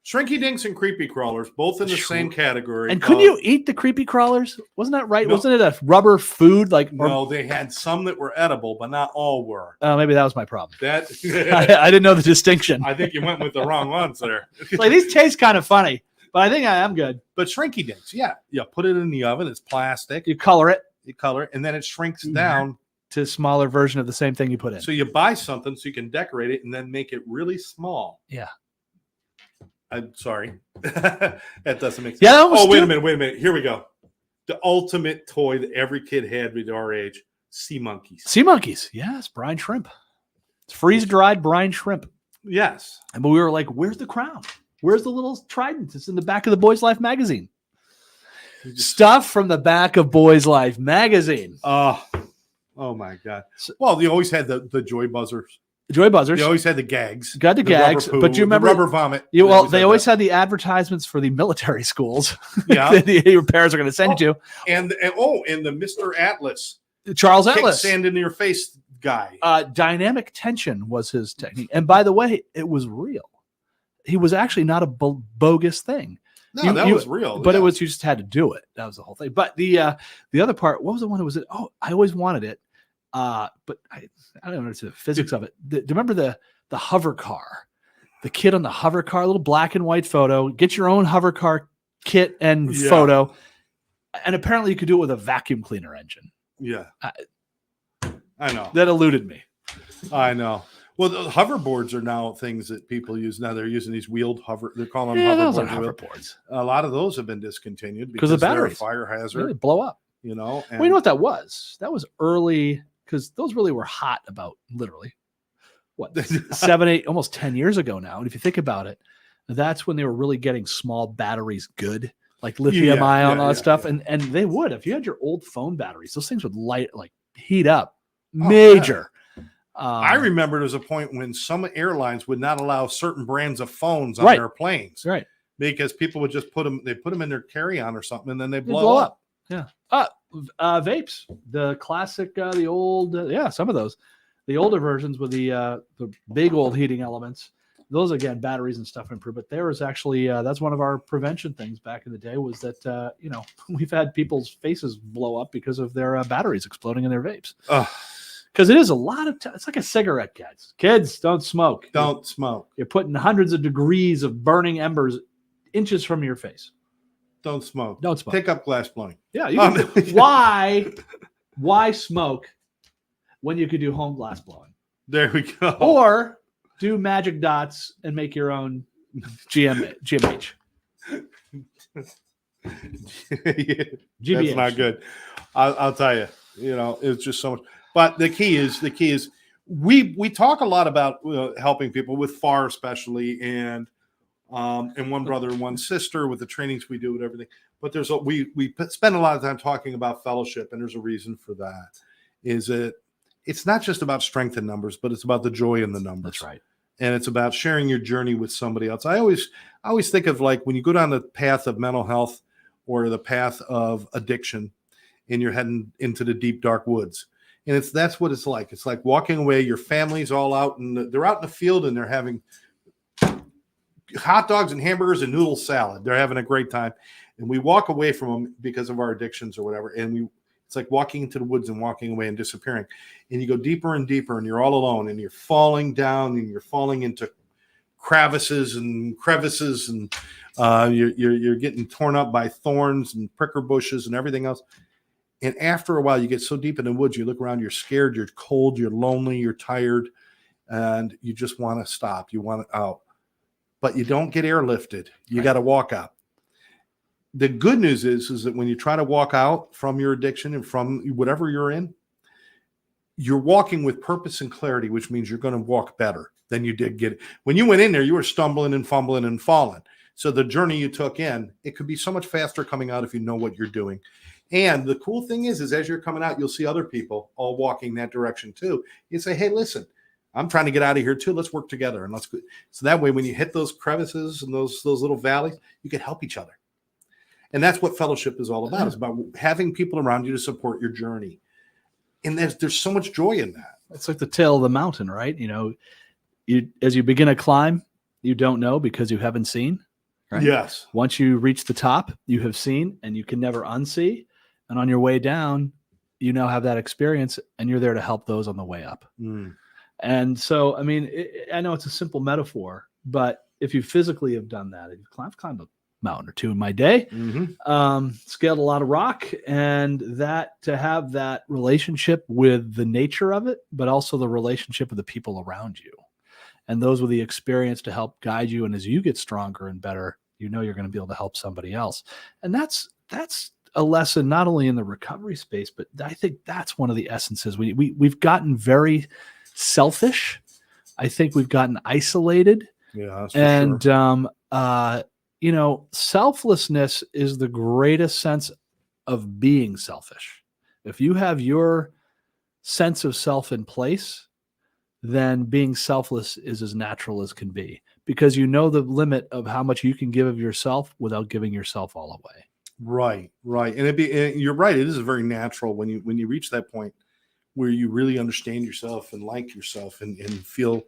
Shrinky Dinks and Creepy Crawlers, both in the same category. And couldn't you eat the Creepy Crawlers? Wasn't that right? No. Wasn't it a rubber food? No, they had some that were edible, but not all were. Maybe that was my problem. I didn't know the distinction. I think you went with the wrong ones there. These taste kind of funny, but I think I am good. But Shrinky Dinks, yeah. Put it in the oven. It's plastic. You color it, and then it shrinks down to a smaller version of the same thing you put in. So you buy something so you can decorate it and then make it really small. Yeah. I'm sorry. That doesn't make sense. Yeah. Wait a minute. Here we go. The ultimate toy that every kid had with our age, sea monkeys. Sea monkeys. Yes. Brine shrimp. It's freeze-dried brine shrimp. Yes. But we were like, where's the crown? Where's the little trident? It's in the back of the Boys Life magazine. Stuff from the back of Boys Life magazine. Oh my God. Well, they always had the joy buzzers. Joy buzzers. They always had the gags. Got the gags. Poo, but you remember the rubber vomit. They always had the advertisements for the military schools. Yeah. that your parents are going to send you to. And the Mr. Atlas. Charles Atlas. Sand in your face guy. Dynamic tension was his technique. And by the way, it was real. He was actually not a bogus thing. No, that was real. But it was, you just had to do it. That was the whole thing. But the other part, what was the one that was it? Oh, I always wanted it. But I don't know the physics of it. Do you remember the hover car? The kid on the hover car, little black and white photo. Get your own hover car kit and photo. And apparently you could do it with a vacuum cleaner engine. Yeah. I know. That eluded me. I know. Well, the hoverboards are now things that people use. Now they're using these wheeled hover. They're calling them hoverboards. A lot of those have been discontinued because the batteries, they're a fire hazard. They blow up. And, well, you know what that was? That was early because those really were hot about literally 7, 8, almost 10 years ago now. And if you think about it, that's when they were really getting small batteries good, like lithium ion and all that stuff. Yeah. And they would, if you had your old phone batteries, those things would heat up major. Yeah. I remember there was a point when some airlines would not allow certain brands of phones on their planes. Right. Because people would just put them in their carry-on or something and then they blow up. Yeah. Vapes, the classic, the old, some of those, the older versions with the big old heating elements. Those, again, batteries and stuff improve. But there was actually, that's one of our prevention things back in the day was that, we've had people's faces blow up because of their batteries exploding in their vapes. Because it is a lot of it's like a cigarette, guys. Kids, don't smoke. Don't smoke. You're putting hundreds of degrees of burning embers inches from your face. Don't smoke. Don't smoke. Pick up glass blowing. Yeah. Why smoke when you could do home glass blowing? There we go. Or do magic dots and make your own GMH. That's not good. I'll tell you. It's just so much. But the key is we talk a lot about helping people with Farr especially and One Brother and One Sister with the trainings we do and everything. But we spend a lot of time talking about fellowship, and there's a reason for that. Is that it's not just about strength in numbers, but it's about the joy in the numbers. That's right. And it's about sharing your journey with somebody else. I always think of when you go down the path of mental health or the path of addiction, and you're heading into the deep dark woods. And that's what it's like. It's like walking away. Your family's all out, and they're out in the field, and they're having hot dogs and hamburgers and noodle salad. They're having a great time, and we walk away from them because of our addictions or whatever. And it's like walking into the woods and walking away and disappearing. And you go deeper and deeper, and you're all alone, and you're falling down, and you're falling into crevices, and you're getting torn up by thorns and pricker bushes and everything else. And after a while, you get so deep in the woods, you look around, you're scared, you're cold, you're lonely, you're tired, and you just want to stop. You want it out. But you don't get airlifted. You got to walk out. The good news is that when you try to walk out from your addiction and from whatever you're in, you're walking with purpose and clarity, which means you're going to walk better than you did get it. When you went in there, you were stumbling and fumbling and falling. So the journey you took in, it could be so much faster coming out if you know what you're doing. And the cool thing is as you're coming out, you'll see other people all walking that direction too. You say, hey, listen, I'm trying to get out of here too. Let's work together. And let's go. So that way, when you hit those crevices and those little valleys, you can help each other. And that's what fellowship is all about. It's about having people around you to support your journey. And there's so much joy in that. It's like the tail of the mountain, right? As you begin a climb, you don't know because you haven't seen. Right? Yes. Once you reach the top, you have seen, and you can never unsee. And on your way down, you now have that experience, and you're there to help those on the way up. Mm. And so, I mean, I know it's a simple metaphor, but if you physically have done that, I've climbed a mountain or two in my day, scaled a lot of rock, and that to have that relationship with the nature of it, but also the relationship with the people around you. And those with the experience to help guide you. And as you get stronger and better, you're going to be able to help somebody else. And that's a lesson, not only in the recovery space, but I think that's one of the essences. We've gotten very selfish. I think we've gotten isolated. Yeah. That's for sure. Selflessness is the greatest sense of being selfish. If you have your sense of self in place, then being selfless is as natural as can be, because you know the limit of how much you can give of yourself without giving yourself all away. Right. And you're right. It is very natural when you reach that point where you really understand yourself and like yourself and feel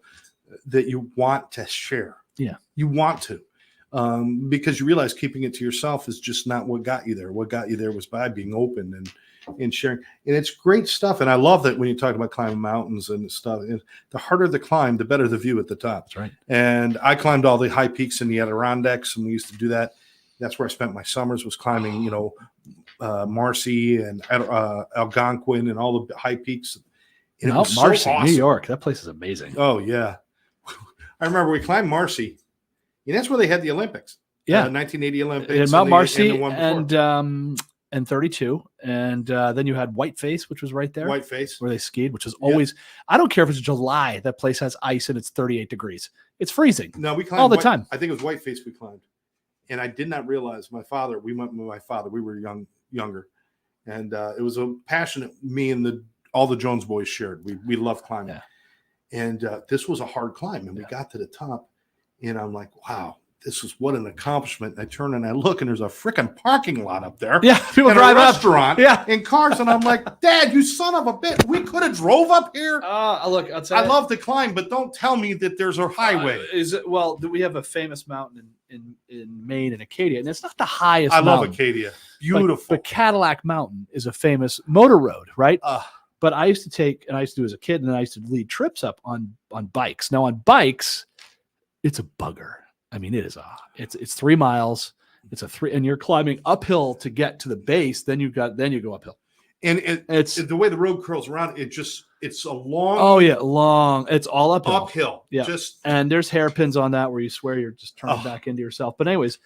that you want to share. Yeah. You want to, because you realize keeping it to yourself is just not what got you there. What got you there was by being open and sharing. And it's great stuff. And I love that when you talk about climbing mountains and stuff, and the harder the climb, the better the view at the top. That's right. And I climbed all the high peaks in the Adirondacks, and we used to do that. That's where I spent my summers, was climbing, Marcy and Algonquin and all the high peaks. And Mount Marcy, so awesome. New York. That place is amazing. Oh, yeah. I remember we climbed Marcy, and that's where they had the Olympics. Yeah. 1980 Olympics. And Mount Marcy and 32. And then you had Whiteface, which was right there. Whiteface. Where they skied, which is always, I don't care if it's July, that place has ice and it's 38 degrees. It's freezing. No, we climbed all the time. I think it was Whiteface we climbed. And I did not realize we went with my father. We were younger. And it was a passion that me and all the Jones boys shared. We loved climbing. Yeah. And this was a hard climb. And we got to the top, and I'm like, wow, this is what an accomplishment. And I turn and I look, and there's a freaking parking lot up there. Yeah, people drive a restaurant. Yeah, in cars. And I'm like, Dad, you son of a bitch, we could have drove up here. Look, I'll tell I love to climb, but don't tell me that there's a highway. We have a famous mountain in Maine and Acadia, and it's not the highest. I mountain, love Acadia. Beautiful. But Cadillac Mountain is a famous motor road, right? But I used to do as a kid, and then I used to lead trips up on bikes. Now on bikes, it's a bugger. I mean, it's 3 miles. And you're climbing uphill to get to the base. Then you go uphill. And it's the way the road curls around. It's a long. Oh yeah, long. It's all uphill. Uphill. Yeah. And there's hairpins on that where you swear you're just turning back into yourself. But anyways,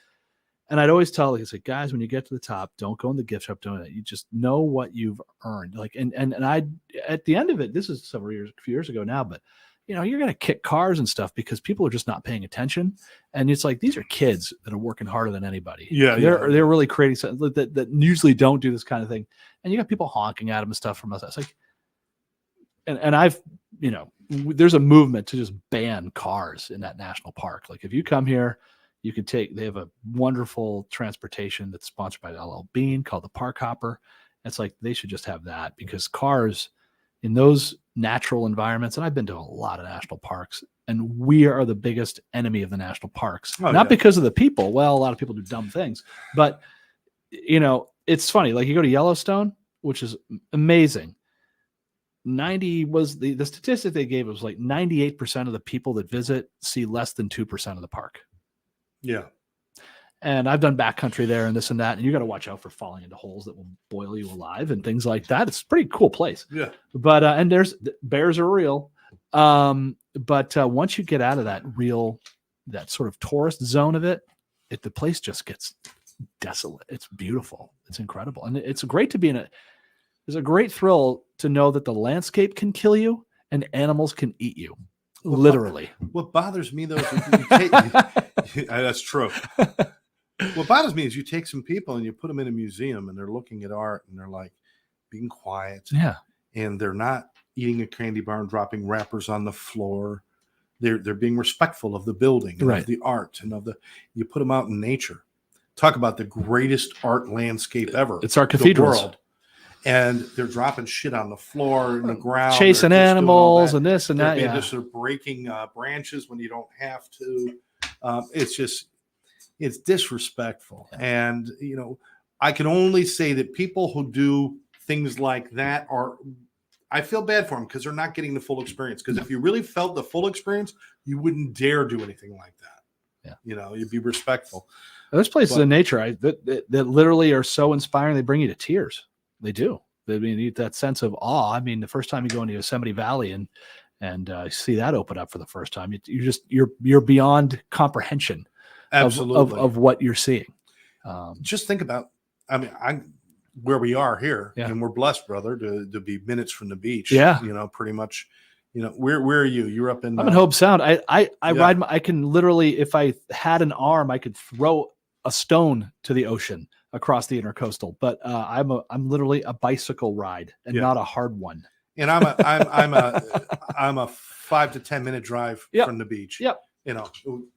and I'd always tell, I said, guys, when you get to the top, don't go in the gift shop doing that. You just know what you've earned. And I, at the end of it, this is a few years ago now, but you're going to kick cars and stuff because people are just not paying attention. And it's like, these are kids that are working harder than anybody. Yeah. They're really creating something that usually don't do this kind of thing. And you got people honking at them and stuff from us. It's like, and I've, there's a movement to just ban cars in that national park. Like if you come here, they have a wonderful transportation that's sponsored by LL Bean called the Park Hopper. It's like, they should just have that, because cars, in those natural environments, and I've been to a lot of national parks, and we are the biggest enemy of the national parks. Not because of the people. Well, a lot of people do dumb things, but it's funny. Like you go to Yellowstone, which is amazing. 90 was the statistic they gave was like 98% of the people that visit see less than 2% of the park. Yeah. And I've done backcountry there and this and that. And you got to watch out for falling into holes that will boil you alive and things like that. It's a pretty cool place. Yeah. But, and bears are real. But once you get out of that sort of tourist zone of it, the place just gets desolate. It's beautiful. It's incredible. And it's great to be there's a great thrill to know that the landscape can kill you and animals can eat you. Literally. What bothers me though, that's true. What bothers me is you take some people and you put them in a museum and they're looking at art and they're like being quiet. Yeah. And they're not eating a candy bar and dropping wrappers on the floor. They're being respectful of the building and of the art and you put them out in nature. Talk about the greatest art landscape ever. It's our cathedrals. The world. And they're dropping shit on the floor and the ground. Chasing animals and this and that. They're just breaking branches when you don't have to. It's disrespectful. Yeah. And, I can only say that people who do things like that I feel bad for them because they're not getting the full experience. Because if you really felt the full experience, you wouldn't dare do anything like that. Yeah. You'd be respectful. There's places in nature that literally are so inspiring. They bring you to tears. They do. I mean, that sense of awe. I mean, the first time you go into Yosemite Valley and see that open up for the first time, you're beyond comprehension. Absolutely. Of what you're seeing. Just think about. I mean, where we are here, and we're blessed, brother, to be minutes from the beach. Yeah. Pretty much. Where are you? You're up in. I'm in Hope Sound. I ride. I can literally, if I had an arm, I could throw a stone to the ocean across the intercoastal. But I'm literally a bicycle ride and not a hard one. And I'm a 5 to 10 minute drive from the beach. Yep.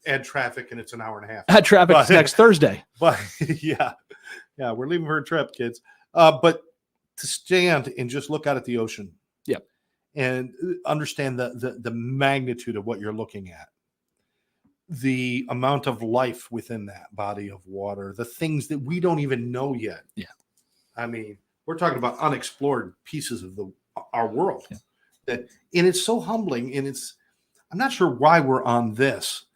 Add traffic and it's an hour and a half. Add traffic next Thursday. But yeah, we're leaving for a trip, kids. But to stand and just look out at the ocean. Yep. And understand the magnitude of what you're looking at. The amount of life within that body of water, the things that we don't even know yet. Yeah. I mean, we're talking about unexplored pieces of our world. Yeah. And it's so humbling, and I'm not sure why we're on this,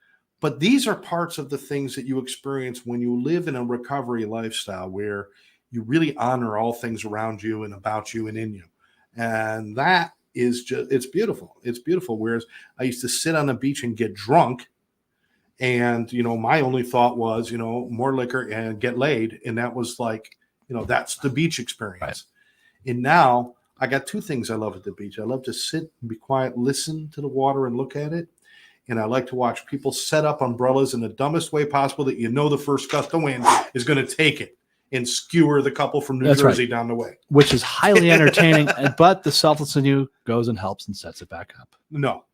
but these are parts of the things that you experience when you live in a recovery lifestyle where you really honor all things around you and about you and in you. And that is it's beautiful. It's beautiful. Whereas I used to sit on the beach and get drunk. And, my only thought was, more liquor and get laid. And that was like, that's the beach experience. Right. And now I got two things I love at the beach. I love to sit and be quiet, listen to the water and look at it. And I like to watch people set up umbrellas in the dumbest way possible that the first gust of wind is going to take it and skewer the couple from New Jersey down the way. Which is highly entertaining. But the selfless in you goes and helps and sets it back up. No.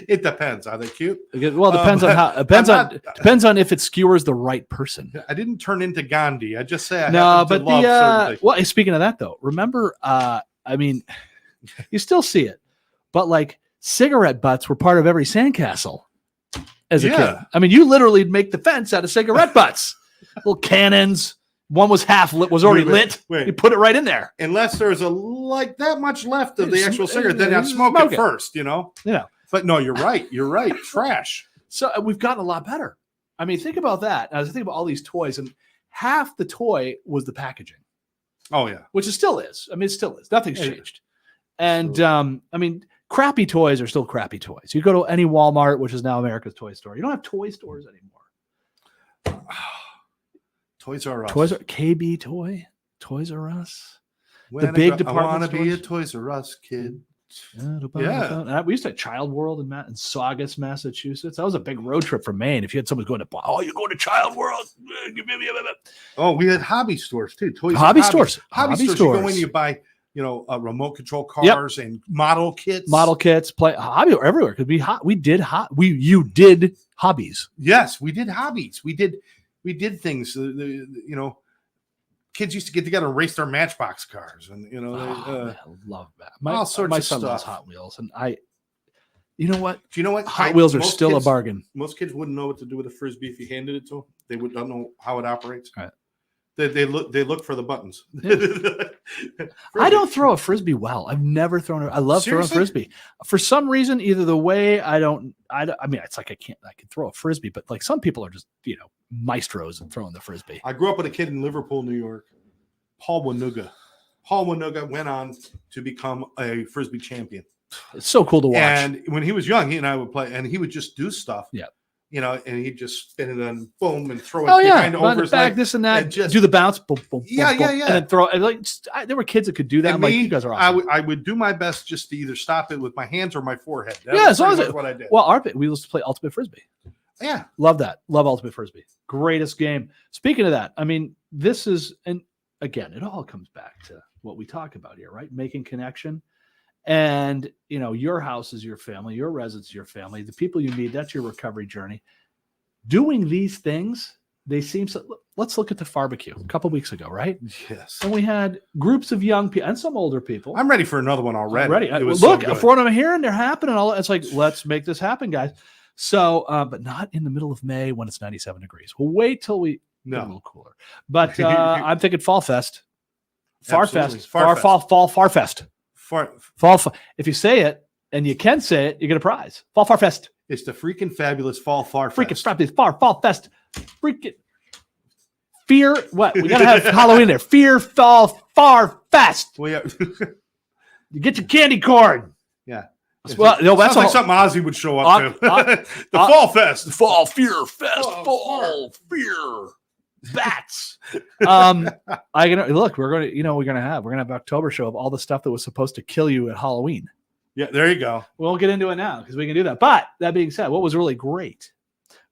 It depends. Are they cute? Well, depends on if it skewers the right person. I didn't turn into Gandhi. I just say well, speaking of that though, remember, you still see it, but like cigarette butts were part of every sandcastle as a kid. I mean, you literally make the fence out of cigarette butts, little cannons. One was already lit. You put it right in there. Unless there's that much left of the actual cigarette, then I'd smoke it first, Yeah. But no, you're right. You're right. Trash. So we've gotten a lot better. I mean, think about that. I was thinking about all these toys, and half the toy was the packaging. Oh, yeah. Which it still is. I mean, it still is. Nothing's changed. And, crappy toys are still crappy toys. You go to any Walmart, which is now America's Toy Store. You don't have toy stores anymore. Toys R Us. KB Toy. Toys R Us. The big department I want to be a Toys R Us kid. Yeah. We used to have Child World in Saugus, Massachusetts. That was a big road trip from Maine. If you had someone going you're going to Child World. Oh, we had hobby stores too. Hobby stores. You go in, you buy, remote control cars and model kits. Play hobby everywhere. You did hobbies. Yes, we did hobbies. We did things, kids used to get together and race their Matchbox cars, and I love that. all sorts my of son loves stuff. Hot Wheels, and you know what? Do you know what? Hot Wheels are most still kids, a bargain. Most kids wouldn't know what to do with a Frisbee if you handed it to them. They don't know how it operates. Right. They look for the buttons. I don't throw a Frisbee well. I've never thrown it. I love Seriously? throwing Frisbee. For some reason, either the way I mean, it's like I can throw a Frisbee, but like some people are just, maestros and throwing the Frisbee. I grew up with a kid in Liverpool, New York, Paul Wanuga. Paul Wanuga went on to become a Frisbee champion. It's so cool to watch. And when he was young, he and I would play, and he would just do stuff. Yeah. And he'd just spin it and boom and throw it behind over his back, this and that. and just do the bounce, boom, boom, Yeah, boom, yeah. and then throw. And there were kids that could do that. I'm like, you guys are awesome. I would do my best just to either stop it with my hands or my forehead. As long as that's what I did. Well, we used to play Ultimate Frisbee. Yeah, love that. Love Ultimate Frisbee. Greatest game. Speaking of that, I mean, this is, and again, it all comes back to what we talk about here, right? Making connection. And, your house is your family, your residence is your family, the people you meet, that's your recovery journey. Doing these things, they seem so. Let's look at the barbecue a couple weeks ago, right? Yes. And we had groups of young people and some older people. I'm ready for another one already. Look, for what I'm hearing, they're happening. It's like, let's make this happen, guys. So, but not in the middle of May when it's 97 degrees. We'll wait till we get a little cooler. But I'm thinking Fall Fest. Farr Fest. Farr Fest. Fall. If you say it and you can say it, you get a prize. Farr Fest. It's the freaking fabulous Farr Fest. Freaking fabulous Fall Fest. Freaking fear. What? We gotta have Halloween there. Farr Fest. You get your candy corn. Yeah. Well, that's like something Ozzy would show up to. The Fall Fest. Fall Fear Fest. Fall Fear. Bats. Look, we're gonna have October show of all the stuff that was supposed to kill you at Halloween. Yeah, there you go. We won't get into it now because we can do that. But that being said, what was really great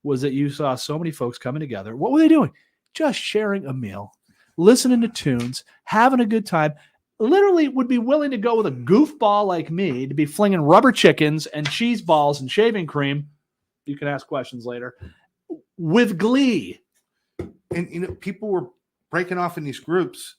was that you saw so many folks coming together. What were they doing? Just sharing a meal, listening to tunes, having a good time. Literally would be willing to go with a goofball like me to be flinging rubber chickens and cheese balls and shaving cream. You can ask questions later. With glee. And people were breaking off in these groups,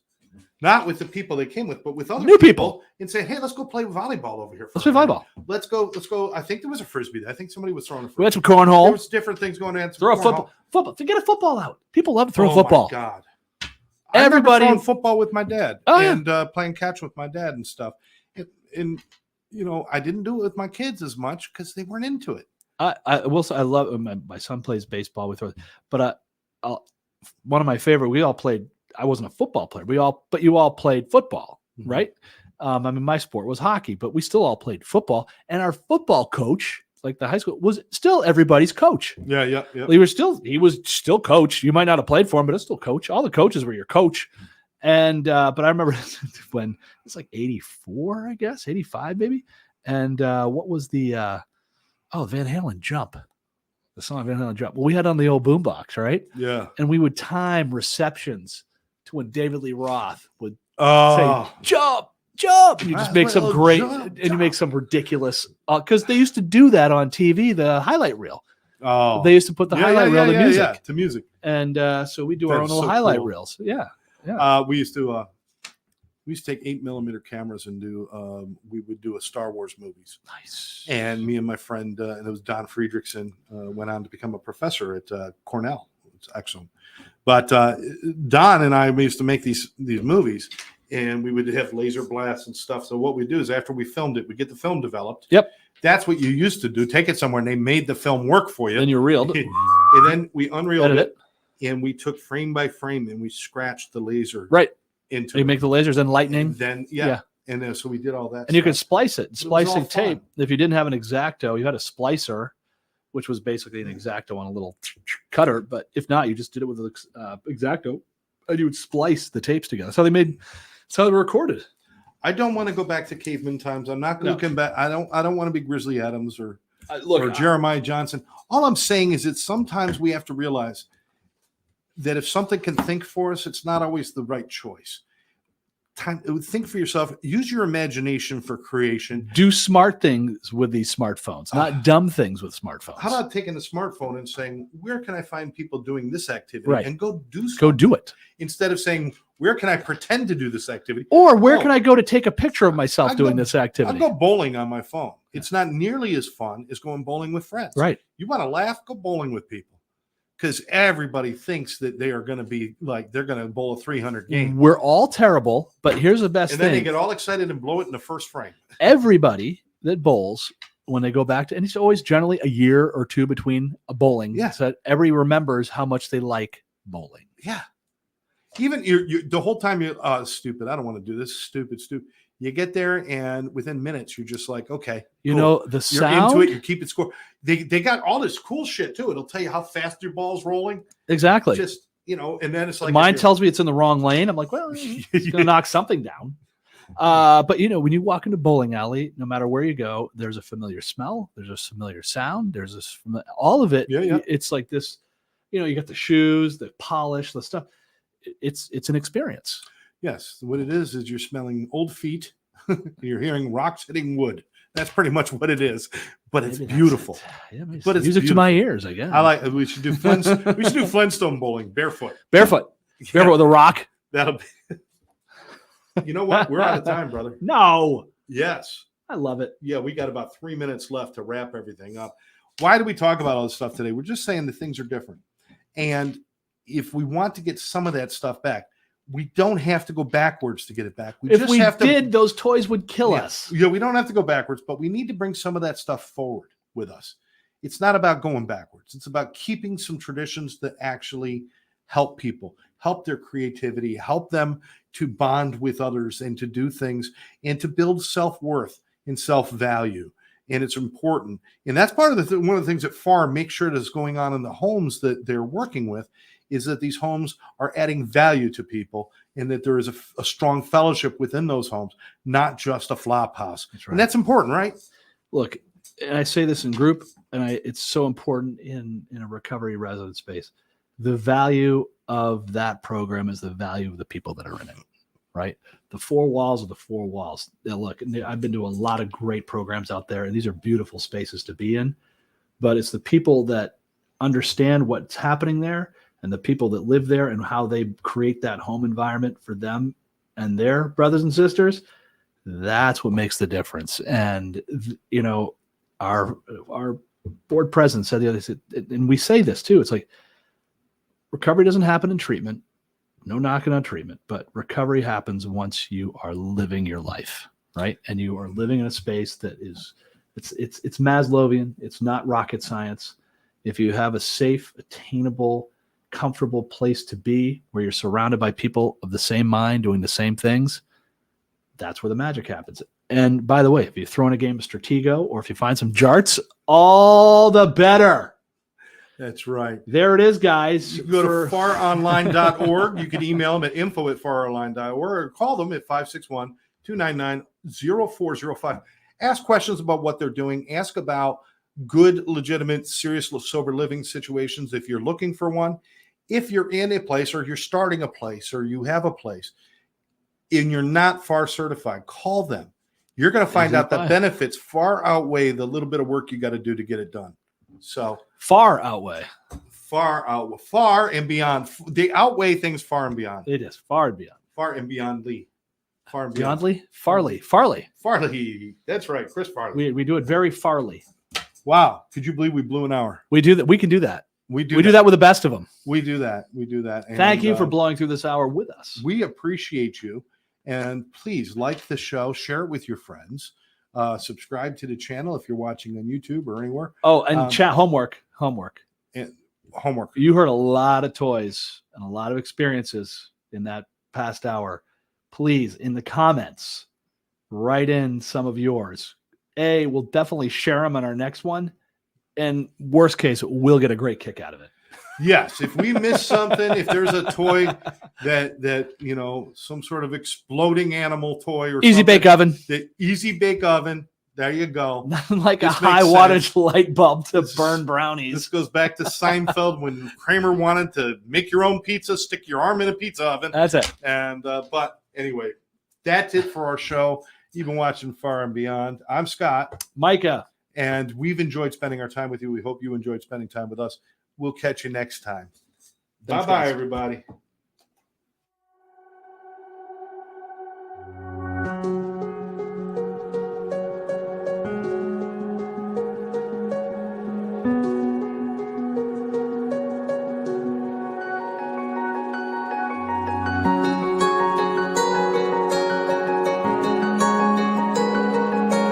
not with the people they came with, but with other new people, and say, "Hey, let's go play volleyball over here. Let's play volleyball. Let's go. I think there was a frisbee. I think somebody was throwing a frisbee. We had some cornhole. There was different things going on. Throw a football. Forget a football out. People love throwing football. My God, Everybody throwing football with my dad and playing catch with my dad and stuff. And I didn't do it with my kids as much because they weren't into it. I will say I love my son plays baseball with, but one of my favorite. We all played. I wasn't a football player. But you all played football, right? I mean, my sport was hockey, but we still all played football. And our football coach, like the high school, was still everybody's coach. Yeah. He was still coach. You might not have played for him, but it's still coach. All the coaches were your coach. And but I remember when it's like 84, I guess 85 maybe. And what was the Van Halen Jump? The song Van Halen Jump. Well, we had on the old boombox, right? Yeah. And we would time receptions to when David Lee Roth would say, jump. And you just make some great, and you make some ridiculous, because they used to do that on TV, the highlight reel. Oh. They used to put the highlight reel to music. Yeah. And so we do our own little highlight reels. Yeah. We used to take 8mm cameras and we would do a Star Wars movies. Nice. And me and my friend, and it was Don Friedrichsen, went on to become a professor at Cornell. It's excellent. But Don and I, we used to make these movies, and we would have laser blasts and stuff. So what we do is after we filmed it, we get the film developed. Yep. That's what you used to do. Take it somewhere, and they made the film work for you. Then you reeled. And then we unreeled it. And we took frame by frame, and we scratched the laser. Right. Into you make the lasers and lightning. And then and then so we did all that. And you could splice it. Splicing tape. Fun. If you didn't have an X-Acto, you had a splicer, which was basically an X-Acto on a little cutter. But if not, you just did it with an X-Acto, and you would splice the tapes together. That's how they recorded. I don't want to go back to caveman times. I'm not looking back. I don't want to be Grizzly Adams or Jeremiah Johnson. All I'm saying is that sometimes we have to realize that if something can think for us, it's not always the right choice. time. Think for yourself. Use your imagination for creation. Do smart things with these smartphones, not dumb things with smartphones. How about taking the smartphone and saying, where can I find people doing this activity? Right. And go do something. Go do it. Instead of saying, where can I pretend to do this activity? Or where can I go to take a picture of myself doing this activity? I'll go bowling on my phone. It's not nearly as fun as going bowling with friends. Right. You want to laugh? Go bowling with people. Because everybody thinks that they are going to be like, they're going to bowl a 300 game. We're all terrible, but here's the best thing. And then they get all excited and blow it in the first frame. Everybody that bowls, when they go back to, and it's always generally a year or two between a bowling. Yeah. So that everybody remembers how much they like bowling. Yeah. Even you the whole time you stupid. I don't want to do this. Stupid. You get there, and within minutes, you're just like, okay. You cool. know, the You're sound. into it. You keep it score. They got all this cool shit too. It'll tell you how fast your ball's rolling. Exactly. Just, and then it's like mine tells me it's in the wrong lane. I'm like, well, it's going to knock something down. But when you walk into bowling alley, no matter where you go, there's a familiar smell. There's a familiar sound. There's this, all of it. Yeah. It's like this, you got the shoes, the polish, the stuff. It's an experience. Yes. What it is you're smelling old feet. You're hearing rocks hitting wood. That's pretty much what it is. But it's beautiful. Yeah, but it's music beautiful to my ears, I guess. I like. We should do Flintstone bowling barefoot. Barefoot with a rock. That'll be. You know what? We're out of time, brother. No. Yes. I love it. Yeah, we got about 3 minutes left to wrap everything up. Why do we talk about all this stuff today? We're just saying that things are different. And if we want to get some of that stuff back, we don't have to go backwards to get it back. If we did, those toys would kill us. Yeah, we don't have to go backwards, but we need to bring some of that stuff forward with us. It's not about going backwards. It's about keeping some traditions that actually help people, help their creativity, help them to bond with others and to do things and to build self-worth and self-value. And it's important. And that's part of one of the things that Farr makes sure that is going on in the homes that they're working with, is that these homes are adding value to people and that there is a strong fellowship within those homes, not just a flop house. That's right. And that's important, right? Look, and I say this in group, and it's so important in a recovery resident space. The value of that program is the value of the people that are in it, right? The four walls are the four walls. Now, look, I've been to a lot of great programs out there, and these are beautiful spaces to be in, but it's the people that understand what's happening there and the people that live there and how they create that home environment for them and their brothers and sisters. That's what makes the difference. And, our board president said the other day, and we say this too, it's like recovery doesn't happen in treatment. No knocking on treatment, but recovery happens once you are living your life, right? And you are living in a space that is, it's Maslowian. It's not rocket science. If you have a safe, attainable, comfortable place to be where you're surrounded by people of the same mind doing the same things, that's where the magic happens. And by the way, if you throw in a game of Stratego or if you find some jarts, all the better. That's right. There it is, guys. You can go to faronline.org. You can email them at info@faronline.org or call them at 561-299-0405. Ask questions about what they're doing. Ask about good, legitimate, serious, sober living situations if you're looking for one. If you're in a place or you're starting a place or you have a place and you're not FAR certified, call them. You're going to find out the benefits far outweigh the little bit of work you got to do to get it done. So far outweigh. Far and beyond. They outweigh things far and beyond. It is far and beyond. Far and beyond Lee. Far and beyond Lee? Farley. That's right. Chris Farley. We do it very Farley. Wow. Could you believe we blew an hour? We do that. We can do that. We do that with the best of them. We do that. And, thank you for blowing through this hour with us. We appreciate you. And please like the show, share it with your friends, subscribe to the channel if you're watching on YouTube or anywhere. Oh, and chat homework. And homework. You heard a lot of toys and a lot of experiences in that past hour. Please, in the comments, write in some of yours. We'll definitely share them on our next one. And worst case, we'll get a great kick out of it. Yes, if we miss something, if there's a toy that some sort of exploding animal toy or easy bake oven. The easy bake oven. There you go. Nothing like a high wattage light bulb to burn brownies. This goes back to Seinfeld when Kramer wanted to make your own pizza, stick your arm in a pizza oven. That's it. And but anyway, That's it for our show. You've been watching Far and Beyond. I'm Scott. Micah. And we've enjoyed spending our time with you. We hope you enjoyed spending time with us. We'll catch you next time. Thanks, Bye-bye, guys. everybody.